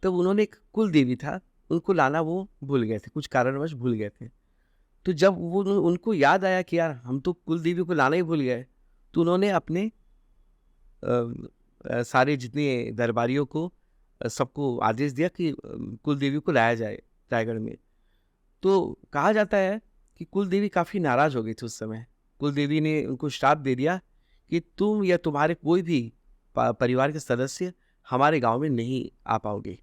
तब उन्होंने एक कुल देवी था, उनको लाना वो भूल गए थे, कुछ कारणवश भूल गए थे। तो जब वो उनको याद आया कि यार हम तो कुल देवी को लाना ही भूल गए, तो उन्होंने अपने सारे जितने दरबारियों को सबको आदेश दिया कि कुल देवी को लाया जाए रायगढ़ में। तो कहा जाता है कि कुल देवी काफ़ी नाराज़ हो गई थी उस समय। कुल देवी ने उनको श्राप दे दिया कि तुम या तुम्हारे कोई भी परिवार के सदस्य हमारे गांव में नहीं आ पाओगे।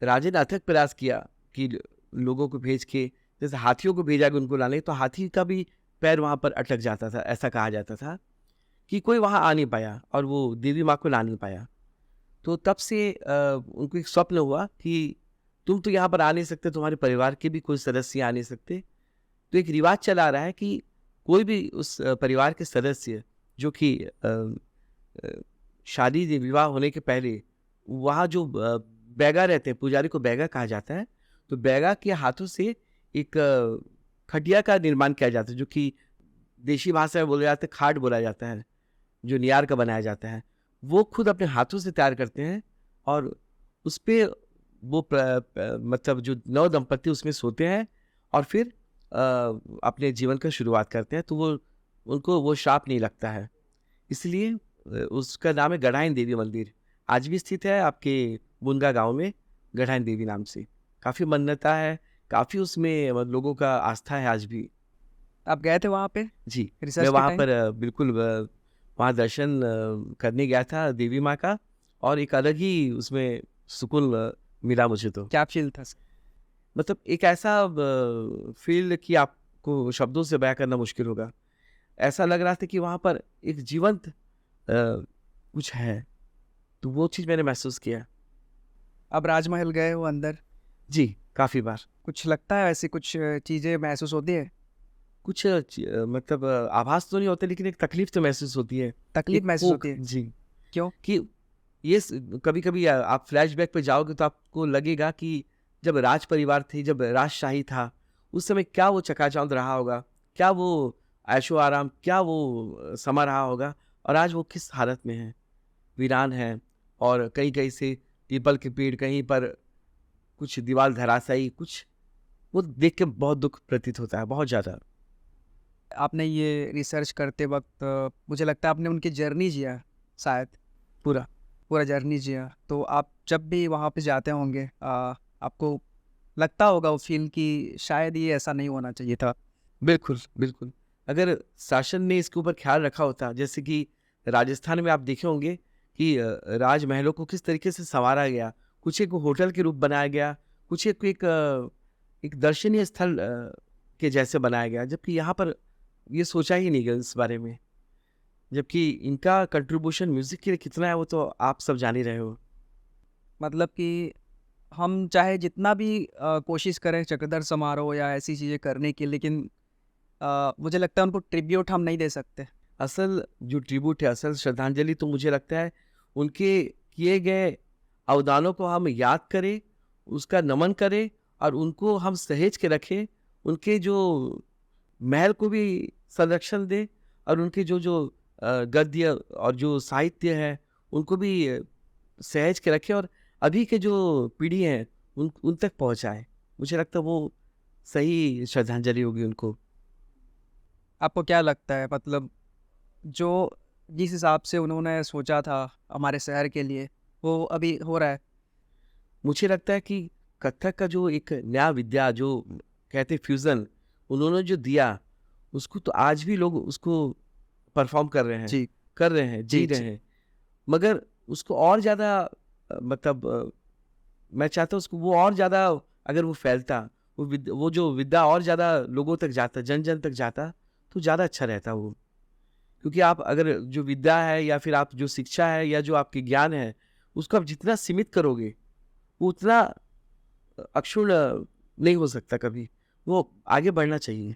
राजे ने अथक प्रयास किया कि लोगों को भेज के, जैसे हाथियों को भेजा कि उनको लाने, तो हाथी का भी पैर वहाँ पर अटक जाता था। ऐसा कहा जाता था कि कोई वहाँ आ नहीं पाया और वो देवी माँ को ला नहीं पाया। तो तब से उनको एक स्वप्न हुआ कि तुम तो यहाँ पर आ नहीं सकते, तुम्हारे परिवार के भी कोई सदस्य आ नहीं सकते। तो एक रिवाज चला आ रहा है कि कोई भी उस परिवार के सदस्य जो कि शादी विवाह होने के पहले वहाँ जो बैगा रहते हैं, पुजारी को बैगा कहा जाता है, तो बैगा के हाथों से एक खटिया का निर्माण किया जाता है, जो कि देशी भाषा में बोला जाता है खाट बोला जाता है, जो नियार का बनाया जाता है। वो खुद अपने हाथों से तैयार करते हैं और उस पे वो मतलब जो नव दंपति उसमें सोते हैं और फिर अपने जीवन का शुरुआत करते हैं। तो वो उनको वो श्राप नहीं लगता है, इसलिए उसका नाम है गढ़ाइन देवी मंदिर। आज भी स्थित है आपके बुनगा गांव में, गढ़ाइन देवी नाम से। काफ़ी मान्यता है, काफ़ी उसमें लोगों का आस्था है आज भी। आप गए थे वहाँ पे जी, रिसर्च मैं के वहाँ टाइम? पर बिल्कुल वहाँ दर्शन करने गया था देवी माँ का, और एक अलग ही उसमें सुकून मिला मुझे। तो क्या फील था सर? मतलब एक ऐसा फील कि आपको शब्दों से बयां करना मुश्किल होगा। ऐसा लग रहा था कि वहाँ पर एक जीवंत कुछ है, तो वो चीज़ मैंने महसूस किया। अब राजमहल गए हो अंदर, जी, काफ़ी बार। कुछ लगता है ऐसी कुछ चीज़ें महसूस होती है? कुछ मतलब आभास तो नहीं होते, लेकिन एक तकलीफ तो महसूस होती है। तकलीफ एक महसूस कोख, होती है? जी, क्यों? कि ये कभी-कभी आप फ्लैशबैक पे जाओगे तो आपको लगेगा कि जब राज परिवार थे, जब राजशाही था, उस समय क्या वो चकाचौंध रहा होगा, क्या वो ऐशो आराम, क्या वो समा रहा होगा, और आज वो किस हालत में है, वीरान है। और कहीं-कहीं से पीपल के पेड़, कहीं पर कुछ दीवार धराशायी, कुछ वो देख के बहुत दुःख प्रतीत होता है, बहुत ज़्यादा। आपने ये रिसर्च करते वक्त मुझे लगता है आपने उनकी जर्नी जिया शायद, पूरा। पूरा जर्नी जिया। तो आप जब भी वहाँ पे जाते होंगे आपको लगता होगा वो फील कि शायद ये ऐसा नहीं होना चाहिए था। बिल्कुल, बिल्कुल। अगर शासन ने इसके ऊपर ख़्याल रखा होता, जैसे कि राजस्थान में आप देखे होंगे कि राजमहलों को किस तरीके से सँवारा गया, कुछ एक होटल के रूप बनाया गया, कुछ एक एक एक दर्शनीय स्थल के जैसे बनाया गया, जबकि यहाँ पर ये सोचा ही नहीं गया इस बारे में। जबकि इनका कंट्रीब्यूशन म्यूज़िक के लिए कितना है वो तो आप सब जान ही रहे हो। मतलब कि हम चाहे जितना भी कोशिश करें चक्रधर समारोह या ऐसी चीज़ें करने की, लेकिन मुझे लगता है उनको ट्रिब्यूट हम नहीं दे सकते। असल जो ट्रिब्यूट है, असल श्रद्धांजलि तो मुझे लगता है उनके किए गए अवदानों को हम याद करें, उसका नमन करें और उनको हम सहेज के रखें। उनके जो महल को भी संरक्षण दें और उनके जो जो गद्य और जो साहित्य है उनको भी सहेज के रखें और अभी के जो पीढ़ी है उन तक पहुंचाएं। मुझे लगता है वो सही श्रद्धांजलि होगी उनको। आपको क्या लगता है, मतलब जो जिस हिसाब से उन्होंने सोचा था हमारे शहर के लिए, वो अभी हो रहा है? मुझे लगता है कि कथक का जो एक नया विद्या जो कहते फ्यूजन उन्होंने जो दिया, उसको तो आज भी लोग उसको परफॉर्म कर रहे हैं, जी, जी रहे हैं। मगर उसको और ज़्यादा मैं चाहता हूँ उसको वो और ज़्यादा अगर वो फैलता, वो जो विद्या और ज़्यादा लोगों तक जाता, जन जन तक जाता, तो ज़्यादा अच्छा रहता वो। क्योंकि आप अगर जो विद्या है या फिर आप जो शिक्षा है या जो आपके ज्ञान है, उसको आप जितना सीमित करोगे, वो उतना अक्षुण्ण नहीं हो सकता कभी। वो आगे बढ़ना चाहिए।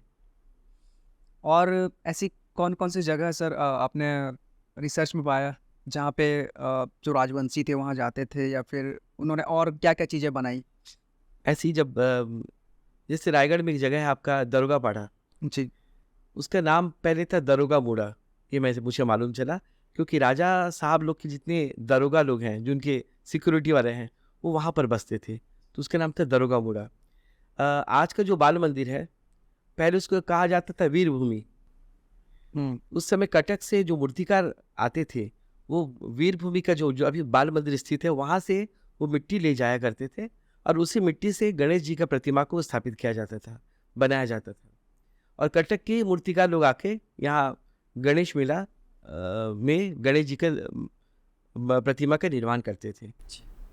और ऐसी कौन-कौन सी जगह है सर आपने रिसर्च में पाया जहाँ पे जो राजवंशी थे वहाँ जाते थे, या फिर उन्होंने और क्या-क्या चीज़ें बनाई? ऐसे ही जब जैसे रायगढ़ में एक जगह है आपका दरोगापाड़ा, जी, उसका नाम पहले था दरोगा मूड़ा। ये मुझे मालूम चला क्योंकि राजा साहब लोग के जितने दरोगा लोग हैं, जो उनके सिक्योरिटी वाले हैं, वो वहाँ पर बसते थे, तो उसका नाम था दरोगा मूड़ा। आज का जो बाल मंदिर है, पहले उसको कहा जाता था वीर भूमि। हुँ, उस समय कटक से जो मूर्तिकार आते थे, वो वीर भूमि का जो जो अभी बाल मंदिर स्थित है, वहाँ से वो मिट्टी ले जाया करते थे और उसी मिट्टी से गणेश जी का प्रतिमा को स्थापित किया जाता था, बनाया जाता था। और कटक के मूर्तिकार लोग आके यहाँ गणेश मेला में गणेश जी का प्रतिमा का निर्माण करते थे।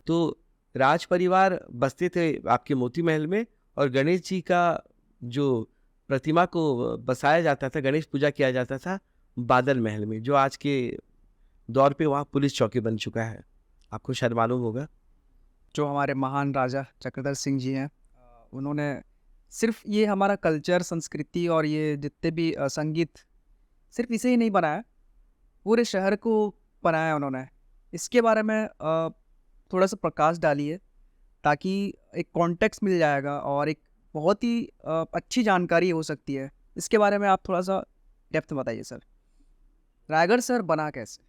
तो राज परिवार बसते थे आपके मोती महल में और गणेश जी का जो प्रतिमा को बसाया जाता था, गणेश पूजा किया जाता था बादल महल में, जो आज के दौर पे वहाँ पुलिस चौकी बन चुका है। आपको शायद मालूम होगा। जो हमारे महान राजा चक्रधर सिंह जी हैं, उन्होंने सिर्फ़ ये हमारा कल्चर, संस्कृति और ये जितने भी संगीत, सिर्फ़ इसे ही नहीं बनाया, पूरे शहर को बनाया उन्होंने। इसके बारे में थोड़ा-सा प्रकाश डालिए, ताकि एक कॉन्टेक्स्ट मिल जाएगा और एक बहुत ही अच्छी जानकारी हो सकती है। इसके बारे में आप थोड़ा-सा डेप्थ में बताइए सर। रायगढ़ शहर बना कैसे?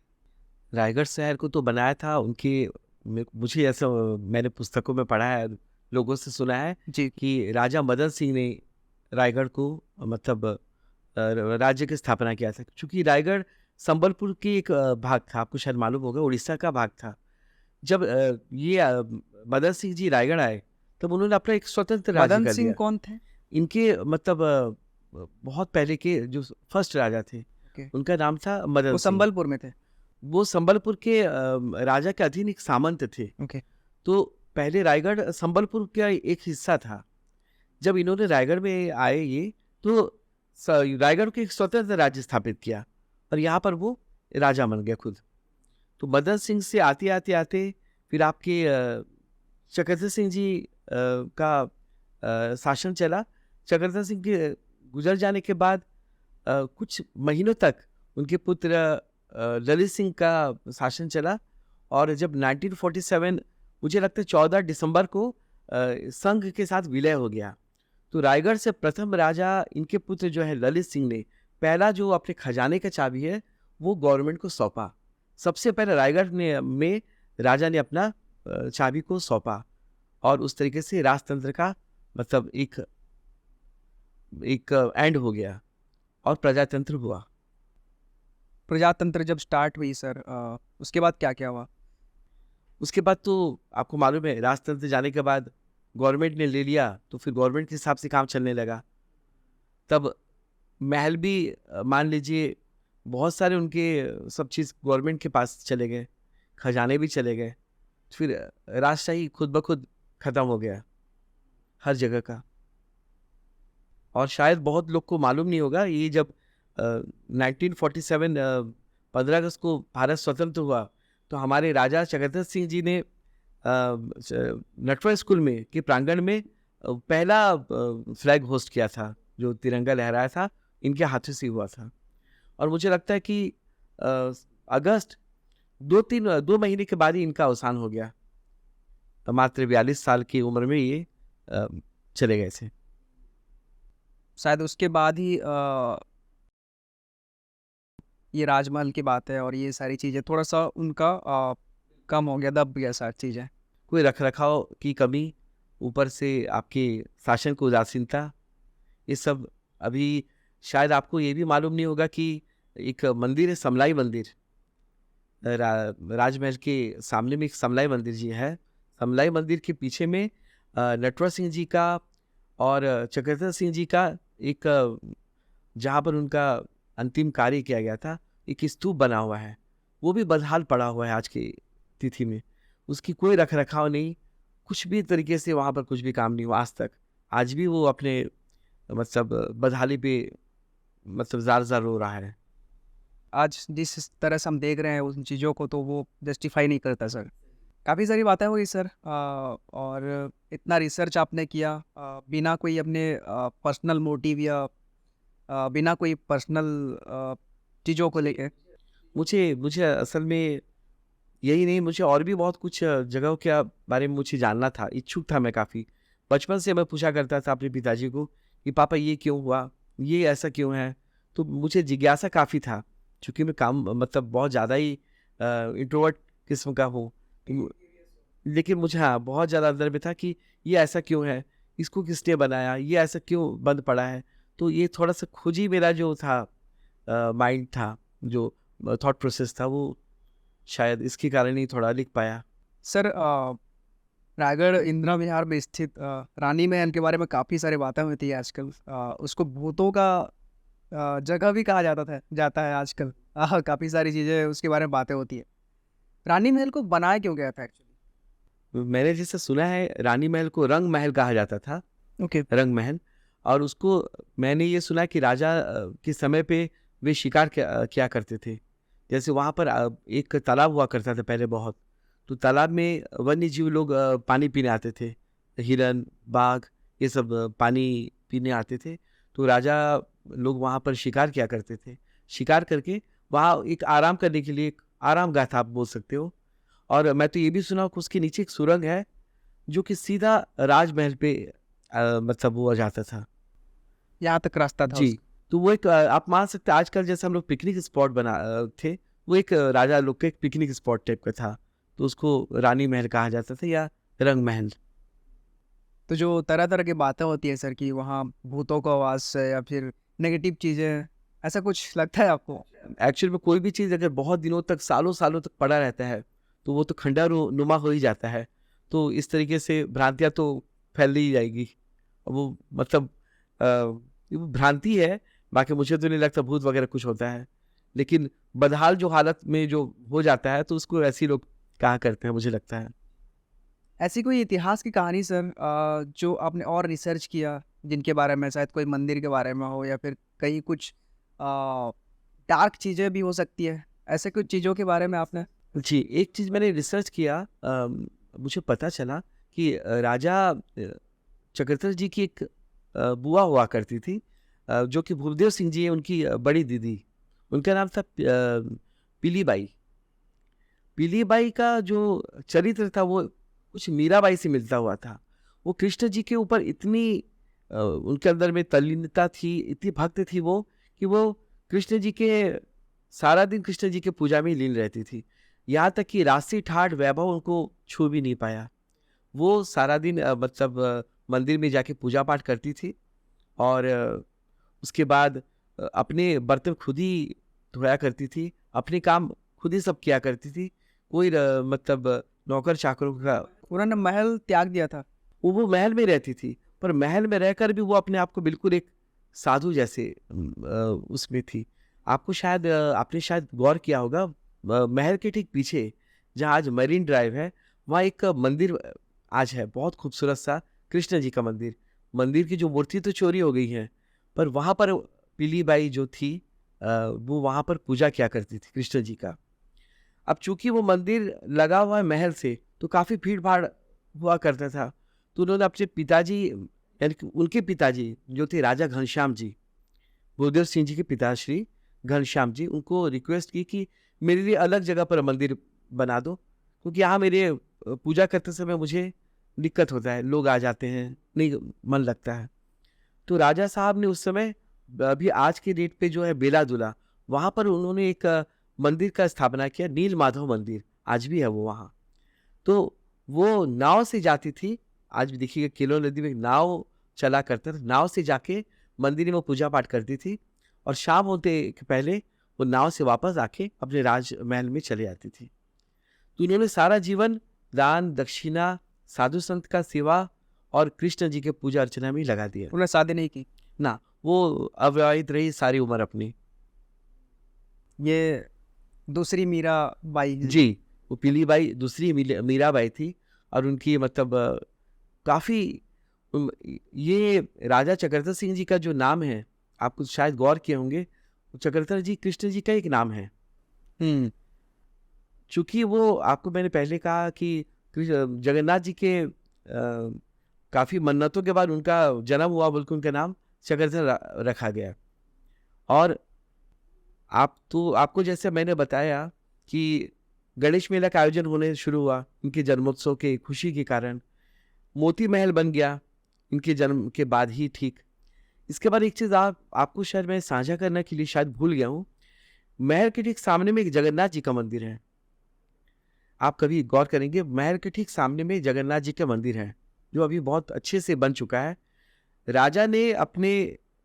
रायगढ़ शहर को तो बनाया था उनके मुझे ऐसा मैंने पुस्तकों में पढ़ा है, लोगों से सुना है जी, कि राजा मदन सिंह ने रायगढ़ को मतलब राज्य की स्थापना किया था। चूँकि रायगढ़ संबलपुर की एक भाग था, आपको शायद मालूम होगा, उड़ीसा का भाग था। जब मदन सिंह जी रायगढ़ आए, तब उन्होंने अपना एक स्वतंत्र राज्य मदन कर सिंह लिया। कौन थे? इनके मतलब बहुत पहले के जो फर्स्ट राजा थे, ओके, उनका नाम था मदन वो सिंह। संबलपुर में थे। वो संबलपुर के राजा के अधीन एक सामंत थे। ओके, तो पहले रायगढ़ संबलपुर का एक हिस्सा था। जब इन्होंने रायगढ़ में आए ये, तो रायगढ़ को एक स्वतंत्र राज्य स्थापित किया और यहाँ पर वो राजा बन गया खुद। तो मदन सिंह से आते आते आते फिर आपके चक्रधर सिंह जी का शासन चला। चक्रधर सिंह के गुजर जाने के बाद कुछ महीनों तक उनके पुत्र ललित सिंह का शासन चला और जब 1947 मुझे लगता है 14 दिसंबर को संघ के साथ विलय हो गया, तो रायगढ़ से प्रथम राजा इनके पुत्र जो है ललित सिंह ने पहला जो अपने खजाने का चाबी है वो गवर्नमेंट को सौंपा। सबसे पहले रायगढ़ में राजा ने अपना चाबी को सौंपा और उस तरीके से राजतंत्र का मतलब एक एंड हो गया और प्रजातंत्र हुआ। प्रजातंत्र जब स्टार्ट हुई सर, उसके बाद क्या-क्या हुआ? उसके बाद तो आपको मालूम है राजतंत्र जाने के बाद गवर्नमेंट ने ले लिया, तो फिर गवर्नमेंट के हिसाब से काम चलने लगा। तब महल भी मान लीजिए बहुत सारे उनके सब चीज़ गवर्नमेंट के पास चले गए, खजाने भी चले गए। फिर राजशाही खुद ब खुद ख़त्म हो गया हर जगह का। और शायद बहुत लोग को मालूम नहीं होगा, ये जब 1947 15 अगस्त को भारत स्वतंत्र हुआ तो हमारे राजा चक्रधर सिंह जी ने नटवर स्कूल में के प्रांगण में पहला फ्लैग होस्ट किया था, जो तिरंगा लहराया था, इनके हाथों से हुआ था। और मुझे लगता है कि अगस्त 2 महीने के बाद ही इनका अवसान हो गया। मात्र 42 साल की उम्र में ये चले गए थे। शायद उसके बाद ही ये राजमहल की बात है और ये सारी चीज़ें थोड़ा सा उनका कम हो गया, दब गया सारी चीज़ें। कोई रखरखाव की कमी, ऊपर से आपके शासन को उदासीनता, ये सब। अभी शायद आपको ये भी मालूम नहीं होगा कि एक मंदिर है, समलाई मंदिर, राजमहल के सामने में एक समलाई मंदिर जी है। समलाई मंदिर के पीछे में नटवर सिंह जी का और चक्रधर सिंह जी का एक जहाँ पर उनका अंतिम कार्य किया गया था, एक स्तूप बना हुआ है, वो भी बदहाल पड़ा हुआ है आज की तिथि में। उसकी कोई रख रखाव नहीं, कुछ भी तरीके से वहाँ पर कुछ भी काम नहीं हुआ आज तक। आज भी वो अपने मतलब बदहाली पे मतलब जार जार रो रहा है। आज जिस तरह से हम देख रहे हैं उन चीज़ों को, तो वो जस्टिफाई नहीं करता सर। काफ़ी सारी बातें हुई सर, और इतना रिसर्च आपने किया बिना कोई अपने पर्सनल मोटिव या बिना कोई पर्सनल चीज़ों को लेके। मुझे असल में यही नहीं, मुझे और भी बहुत कुछ जगहों के बारे में मुझे जानना था, इच्छुक था मैं काफ़ी। बचपन से मैं पूछा करता था अपने पिताजी को कि पापा ये क्यों हुआ, ये ऐसा क्यों है। तो मुझे जिज्ञासा काफ़ी था, चूँकि मैं काम मतलब बहुत ज़्यादा ही इंट्रोवर्ट किस्म का हूँ। लेकिन मुझे हाँ, बहुत ज़्यादा अंदर में था कि ये ऐसा क्यों है, इसको किसने बनाया, ये ऐसा क्यों बंद पड़ा है। तो ये थोड़ा-सा खोजी मेरा जो था माइंड था, जो थॉट प्रोसेस था, वो शायद इसके कारण ही थोड़ा लिख पाया। सर रायगढ़ इंदिरा विहार में स्थित रानी महल के बारे में काफ़ी सारी बातें होती है आजकल। उसको भूतों का जगह भी कहा जाता है आजकल। काफ़ी सारी चीज़ें उसके बारे में बातें होती है। रानी महल को बनाया क्यों गया था एक्चुअली? मैंने जैसे सुना है, रानी महल को रंग महल कहा जाता था, ओके। रंग महल। और उसको मैंने ये सुना कि राजा के समय पे वे शिकार किया करते थे। जैसे वहाँ पर एक तालाब हुआ करता था पहले बहुत, तो तालाब में वन्य जीव लोग पानी पीने आते थे, हिरन, बाघ, ये सब पानी पीने आते थे। तो राजा लोग वहाँ पर शिकार किया करते थे। शिकार करके वहाँ एक आराम करने के लिए एक आरामगाह था, आप बोल सकते हो। और मैं तो ये भी सुना कि उसके नीचे एक सुरंग है, जो कि सीधा राजमहल पे मतलब हुआ जाता था। यहाँ तक रास्ता था जी, उसका। तो वो एक आप मान सकते हैं आजकल जैसे हम लोग पिकनिक स्पॉट थे, वो एक राजा लोग का एक पिकनिक स्पॉट टाइप का था। तो उसको रानी महल कहा जाता था या रंग महल। तो जो तरह-तरह की बातें होती है सर कि वहाँ भूतों का वास है या फिर नेगेटिव चीज़ें, ऐसा कुछ लगता है आपको? एक्चुअल में कोई भी चीज़ अगर बहुत दिनों तक, सालों-सालों तक पड़ा रहता है, तो वो तो खंडहर नुमा हो ही जाता है। तो इस तरीके से भ्रांतियाँ तो फैल ही जाएगी। वो मतलब वो भ्रांति है, बाकी मुझे तो नहीं लगता भूत वगैरह कुछ होता है। लेकिन बदहाल जो हालत में जो हो जाता है, तो उसको ऐसे ही लोग कहा करते हैं, मुझे लगता है। ऐसी कोई इतिहास की कहानी सर जो आपने और रिसर्च किया, जिनके बारे में शायद कोई मंदिर के बारे में हो या फिर कहीं कुछ डार्क चीज़ें भी हो सकती है, ऐसे कुछ चीज़ों के बारे में आपने? जी, एक चीज़ मैंने रिसर्च किया, मुझे पता चला कि राजा चक्रधर जी की एक बुआ हुआ करती थी, जो कि भूपदेव सिंह जी है उनकी बड़ी दीदी। उनका नाम था पीली बाई। पीली बाई का जो चरित्र था वो कुछ मीराबाई से मिलता हुआ था। वो कृष्ण जी के ऊपर इतनी उनके अंदर में तल्लीनता थी, इतनी भक्त थी वो, कि वो कृष्ण जी के सारा दिन कृष्ण जी के पूजा में ही लीन रहती थी। यहाँ तक कि राशि ठाठ वैभव उनको छू भी नहीं पाया। वो सारा दिन मतलब मंदिर में जाके पूजा पाठ करती थी, और उसके बाद अपने बर्तन खुद ही धोया करती थी, अपने काम खुद ही सब किया करती थी। कोई मतलब नौकर चाकरों का, उन्होंने महल त्याग दिया था। वो महल में रहती थी, पर महल में रहकर भी वो अपने आप को बिल्कुल एक साधु जैसे उसमें थी। आपने शायद गौर किया होगा, महल के ठीक पीछे जहाँ आज मरीन ड्राइव है, वहाँ एक मंदिर आज है, बहुत खूबसूरत सा कृष्ण जी का मंदिर। मंदिर की जो मूर्ति तो चोरी हो गई है, पर वहाँ पर पीली बाई जो थी वो वहाँ पर पूजा किया करती थी कृष्ण जी का। अब चूंकि वो मंदिर लगा हुआ है महल से, तो काफ़ी भीड़ भाड़ हुआ करता था। तो उन्होंने अपने पिताजी, यानी कि उनके पिताजी जो थे राजा घनश्याम जी, भूदेव सिंह जी के पिताश्री घनश्याम जी, उनको रिक्वेस्ट की कि मेरे लिए अलग जगह पर मंदिर बना दो, क्योंकि यहाँ मेरे पूजा करते समय मुझे दिक्कत होता है, लोग आ जाते हैं, नहीं मन लगता है। तो राजा साहब ने उस समय अभी आज के डेट पे जो है बेलादुला, वहाँ पर उन्होंने एक मंदिर का स्थापना किया, नील माधव मंदिर, आज भी है वो वहाँ। तो वो नाव से जाती थी, आज भी देखिएगा केलो नदी में एक नाव चला करता था, नाव से जाके मंदिर में वो पूजा पाठ करती थी, और शाम होते के पहले वो नाव से वापस आके अपने राजमहल में चले जाती थी। तो इन्होंने सारा जीवन दान दक्षिणा, साधु संत का सेवा और कृष्ण जी के पूजा अर्चना में ही लगा दिया उन्होंने शादी नहीं की। ना। वो अविवाहित रही सारी उम्र अपनी। ये दूसरी मीरा बाई हैं। जी, वो पीली बाई दूसरी मीराबाई थी, और उनकी मतलब काफ़ी ये राजा चक्रधर सिंह जी का जो नाम है, आप कुछ शायद गौर किए होंगे, चक्रधर जी कृष्ण जी का एक नाम है। चूंकि वो, आपको मैंने पहले कहा कि जगन्नाथ जी के काफ़ी मन्नतों के बाद उनका जन्म हुआ, बल्कि उनका नाम चक्रधर रखा गया। और आपको जैसे मैंने बताया कि गणेश मेला का आयोजन होने शुरू हुआ इनके जन्मोत्सव के खुशी के कारण, मोती महल बन गया इनके जन्म के बाद ही ठीक। इसके बाद एक चीज़ आपको शायद मैं साझा करने के लिए शायद भूल गया हूँ, महल के ठीक सामने में एक जगन्नाथ जी का मंदिर है। आप कभी गौर करेंगे, महल के ठीक सामने में जगन्नाथ जी का मंदिर है, जो अभी बहुत अच्छे से बन चुका है। राजा ने अपने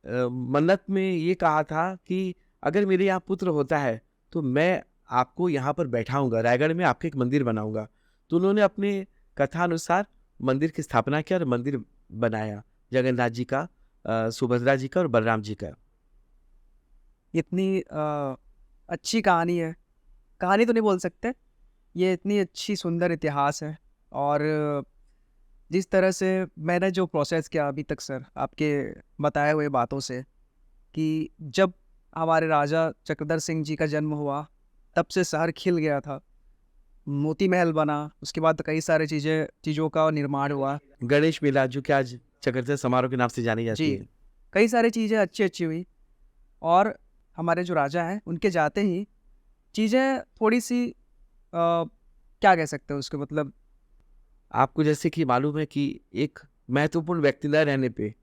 मन्नत में ये कहा था कि अगर मेरे यहाँ पुत्र होता है तो मैं आपको यहाँ पर बैठाऊंगा, रायगढ़ में आपके एक मंदिर बनाऊंगा। तो उन्होंने अपने कथा अनुसार मंदिर की स्थापना किया और मंदिर बनाया, जगन्नाथ जी का, सुभद्रा जी का और बलराम जी का। इतनी अच्छी कहानी है, कहानी तो नहीं बोल सकते, ये इतनी अच्छी सुंदर इतिहास है। और जिस तरह से मैंने जो प्रोसेस किया अभी तक सर, आपके बताए हुए बातों से, कि जब हमारे राजा चक्रधर सिंह जी का जन्म हुआ तब से शहर खिल गया था, मोती महल बना, उसके बाद कई सारे चीज़ों का निर्माण हुआ। गणेश मेला जो कि आज चक्रधर समारोह के नाम से जानी जाती जी, है। कई सारी चीज़ें अच्छी हुई। और हमारे जो राजा हैं उनके जाते ही चीज़ें थोड़ी सी क्या कह सकते हैं उसको, मतलब आपको जैसे कि मालूम है कि एक महत्वपूर्ण व्यक्ति न रहने पे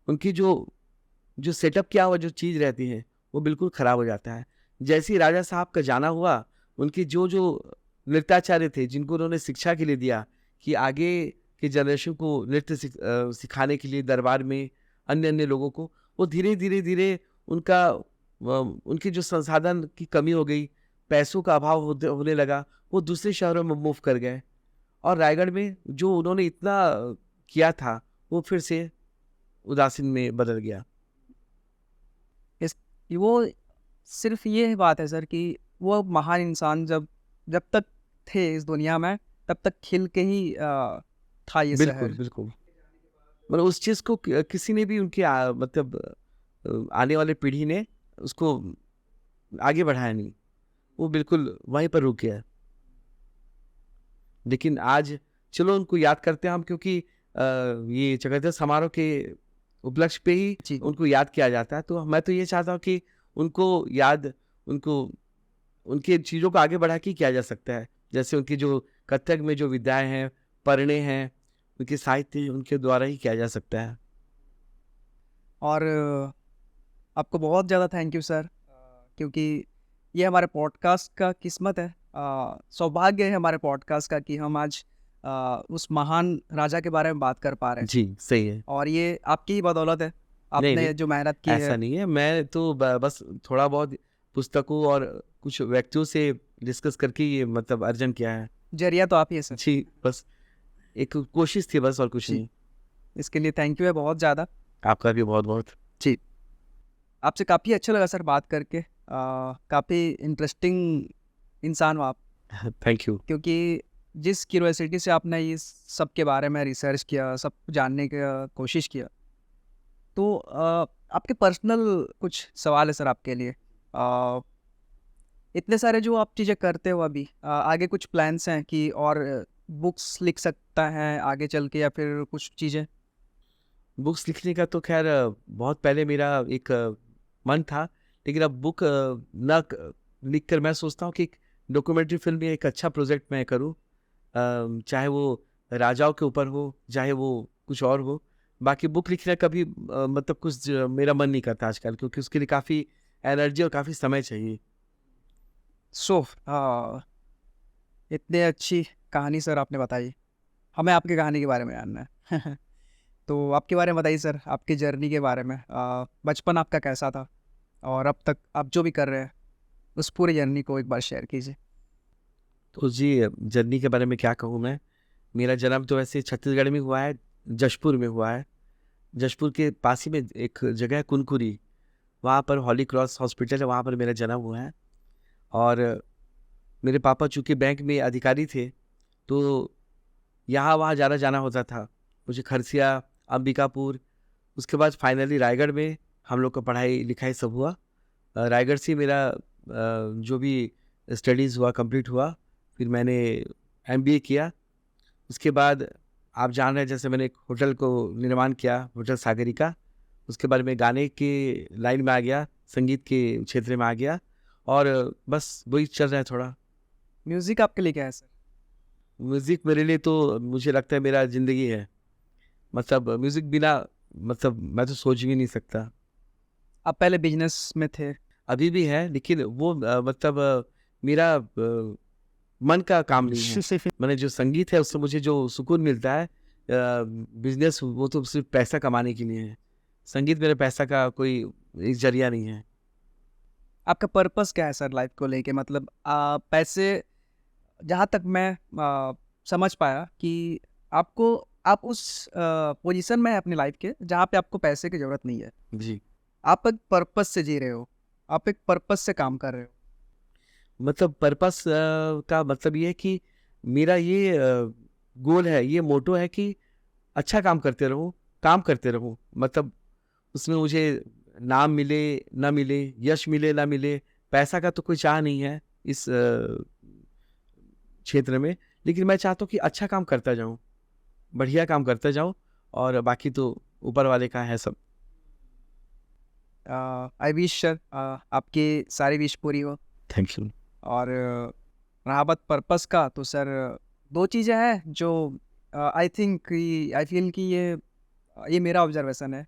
उनकी जो सेटअप किया हुआ जो चीज़ रहती है वो बिल्कुल ख़राब हो जाता है। जैसे ही राजा साहब का जाना हुआ, उनके जो नृत्याचार्य थे, जिनको उन्होंने शिक्षा के लिए दिया कि आगे के जनरेशन को नृत्य सिखाने के लिए दरबार में अन्य लोगों को, वो धीरे उनके जो संसाधन की कमी हो गई, पैसों का अभाव होने लगा, वो दूसरे शहरों में मूव कर गए, और रायगढ़ में जो उन्होंने इतना किया था वो फिर से उदासीन में बदल गया। वो सिर्फ ये बात है सर कि वो महान इंसान जब तक थे इस दुनिया में, तब तक खिल के ही था ये बिल्कुल शहर। बिल्कुल, मतलब उस चीज़ को किसी ने भी उनके मतलब आने वाले पीढ़ी ने उसको आगे बढ़ाया नहीं, वो बिल्कुल वहीं पर रुक गया। लेकिन आज चलो उनको याद करते हैं हम, क्योंकि ये चक्रधर समारोह के उपलक्ष्य पे ही जी, उनको याद किया जाता है। तो मैं तो ये चाहता हूँ कि उनको उनके चीज़ों को आगे बढ़ा के किया जा सकता है। जैसे उनकी जो कथक में जो विद्याएं हैं, परिणय हैं, उनके साहित्य उनके द्वारा ही किया जा सकता है। और आपको बहुत ज़्यादा थैंक यू सर, क्योंकि ये हमारे पॉडकास्ट का किस्मत है, सौभाग्य है हमारे पॉडकास्ट का कि हम आज उस महान राजा के बारे में बात कर पा रहे हैं। जी, सही है। और ये आपकी ही बदौलत है, नहीं, आपने नहीं, जो मेहनत की ऐसा है। नहीं है। मैं तो बस थोड़ा बहुत पुस्तकों और कुछ व्यक्तियों से डिस्कस करके ये मतलब अर्जन किया है। जरिया तो आप ही है सर। जी, बस एक कोशिश थी बस, और कुछ जी, नहीं। इसके लिए थैंक यू है बहुत ज़्यादा। आपका भी बहुत-बहुत। जी, आपसे काफ़ी अच्छा लगा सर बात करके, काफ़ी इंटरेस्टिंग इंसान हो आप, थैंक यू। क्योंकि जिस क्यूरियोसिटी से आपने इस सब के बारे में रिसर्च किया, सब जानने की कोशिश किया, तो आपके पर्सनल कुछ सवाल है सर आपके लिए। इतने सारे जो आप चीज़ें करते हो अभी, आगे कुछ प्लान्स हैं कि और बुक्स लिख सकता है आगे चल के, या फिर कुछ चीज़ें? बुक्स लिखने का तो खैर बहुत पहले मेरा एक मन था, लेकिन अब बुक ना लिख कर मैं सोचता हूँ कि एक डॉक्यूमेंट्री फिल्म या एक अच्छा प्रोजेक्ट मैं करूँ, चाहे वो राजाओं के ऊपर हो, चाहे वो कुछ और हो। बाकी बुक लिखने का कभी मतलब कुछ मेरा मन नहीं करता आजकल, क्योंकि उसके लिए काफ़ी एनर्जी और काफ़ी समय चाहिए। सो इतनी अच्छी कहानी सर आपने बताई, हमें आपकी कहानी के बारे में जानना है। तो आपके बारे में बताइए सर, आपकी जर्नी के बारे में। बचपन आपका कैसा था, और अब तक आप जो भी कर रहे हैं उस पूरी जर्नी को एक बार शेयर कीजिए। तो जी, जर्नी के बारे में क्या कहूँ मैं। मेरा जन्म तो वैसे छत्तीसगढ़ में हुआ है, जशपुर में हुआ है। जशपुर के पास ही में एक जगह है कुनकुरी, वहाँ पर हॉली क्रॉस हॉस्पिटल है, वहाँ पर मेरा जन्म हुआ है। और मेरे पापा चूँकि बैंक में अधिकारी थे, तो यहाँ वहाँ ज़्यादा जाना होता था। मुझे खरसिया, अंबिकापुर, उसके बाद फाइनली रायगढ़ में हम लोग का पढ़ाई लिखाई सब हुआ। रायगढ़ से मेरा जो भी स्टडीज़ हुआ कंप्लीट हुआ। फिर मैंने एमबीए किया। उसके बाद आप जान रहे हैं, जैसे मैंने एक होटल को निर्माण किया, होटल सागरिका। उसके बाद मैं गाने के लाइन में आ गया, संगीत के क्षेत्र में आ गया, और बस वही चल रहा है थोड़ा। म्यूज़िक आपके लिए क्या है सर? म्यूज़िक मेरे लिए तो मुझे लगता है मेरा ज़िंदगी है। मतलब म्यूज़िक बिना, मतलब मैं तो सोच भी नहीं सकता। आप पहले बिजनेस में थे। अभी भी है, लेकिन वो मतलब मेरा मन का काम नहीं है। मैंने जो संगीत है उससे मुझे जो सुकून मिलता है, बिजनेस वो तो सिर्फ पैसा कमाने के लिए है। संगीत मेरे पैसा का कोई एक जरिया नहीं है। आपका पर्पस क्या है सर लाइफ को लेके? मतलब पैसे, जहाँ तक मैं समझ पाया कि आप उस पोजीशन में है अपनी लाइफ के जहाँ पे आपको पैसे की ज़रूरत नहीं है। जी, आप एक पर्पस से जी रहे हो, आप एक पर्पस से काम कर रहे हो। मतलब पर्पस का मतलब ये है कि मेरा ये गोल है, ये मोटो है कि अच्छा काम करते रहूँ, काम करते रहूँ। मतलब उसमें मुझे नाम मिले ना मिले, यश मिले ना मिले, पैसा का तो कोई चाह नहीं है इस क्षेत्र में। लेकिन मैं चाहता हूँ कि अच्छा काम करता जाऊँ, बढ़िया काम करता जाऊँ, और बाकी तो ऊपर वाले का है सब। आई विश सर आपकी सारी विश पूरी हो। Thank you. और रहा बात पर्पस का, तो सर दो चीज़ें हैं जो आई फील कि ये मेरा ऑब्जर्वेशन है।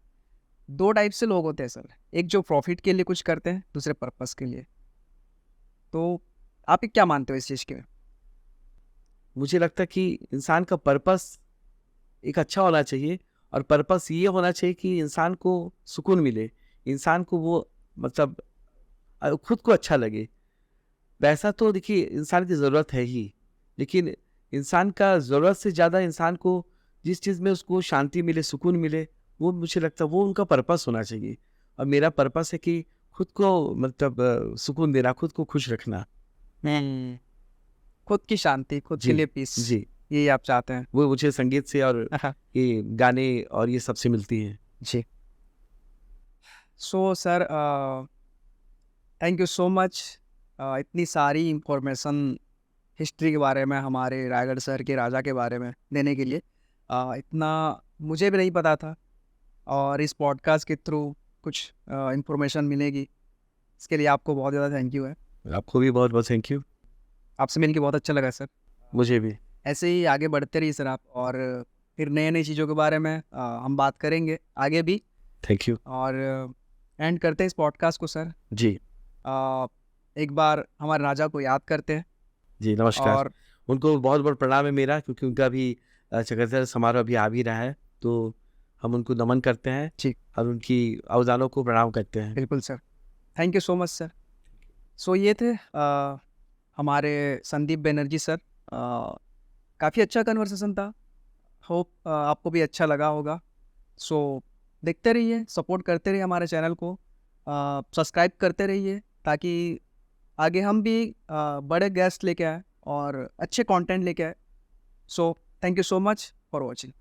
दो टाइप से लोग होते हैं सर, एक जो प्रॉफिट के लिए कुछ करते हैं, दूसरे पर्पस के लिए। तो आप क्या मानते हो इस चीज़ के? मुझे लगता है कि इंसान का पर्पस एक अच्छा होना चाहिए, और पर्पस ये होना चाहिए कि इंसान को सुकून मिले, इंसान को वो मतलब खुद को अच्छा लगे। पैसा तो देखिए इंसान की ज़रूरत है ही, लेकिन इंसान का ज़रूरत से ज़्यादा इंसान को जिस चीज़ में उसको शांति मिले, सुकून मिले, वो मुझे लगता है वो उनका पर्पस होना चाहिए। और मेरा पर्पस है कि खुद को मतलब सुकून देना, खुद को खुश रखना। खुद की शांति, खुद के जी, लिए पीस, जी। यही आप चाहते हैं? वो मुझे संगीत से और ये गाने और ये सबसे मिलती है। जी। So sir thank you so much इतनी सारी इंफॉर्मेशन हिस्ट्री के बारे में, हमारे रायगढ़ शहर के राजा के बारे में देने के लिए। इतना मुझे भी नहीं पता था, और इस पॉडकास्ट के थ्रू कुछ इंफॉर्मेशन मिलेगी, इसके लिए आपको बहुत ज़्यादा थैंक यू है। आपको भी बहुत-बहुत थैंक यू। आपसे मिलके बहुत अच्छा लगा सर। मुझे भी। ऐसे ही आगे बढ़ते रहिए सर आप, और फिर नई-नई चीज़ों के बारे में हम बात करेंगे आगे भी। Thank you. और एंड करते हैं इस पॉडकास्ट को सर। जी, एक बार हमारे राजा को याद करते हैं। जी, नमस्कार। और उनको बहुत-बहुत प्रणाम है मेरा, क्योंकि उनका भी चक्रधर समारोह अभी आ भी रहा है, तो हम उनको नमन करते हैं जी, और उनकी अवदानों को प्रणाम करते हैं। बिल्कुल sir. Thank you so much sir. So ये थे हमारे संदीप बनर्जी सर। काफ़ी अच्छा कन्वर्सेशन था। होप आपको भी अच्छा लगा होगा। सो देखते रहिए, सपोर्ट करते रहिए हमारे चैनल को, सब्सक्राइब करते रहिए, ताकि आगे हम भी बड़े गेस्ट लेके आए और अच्छे कंटेंट लेके आए। So thank you so much for watching.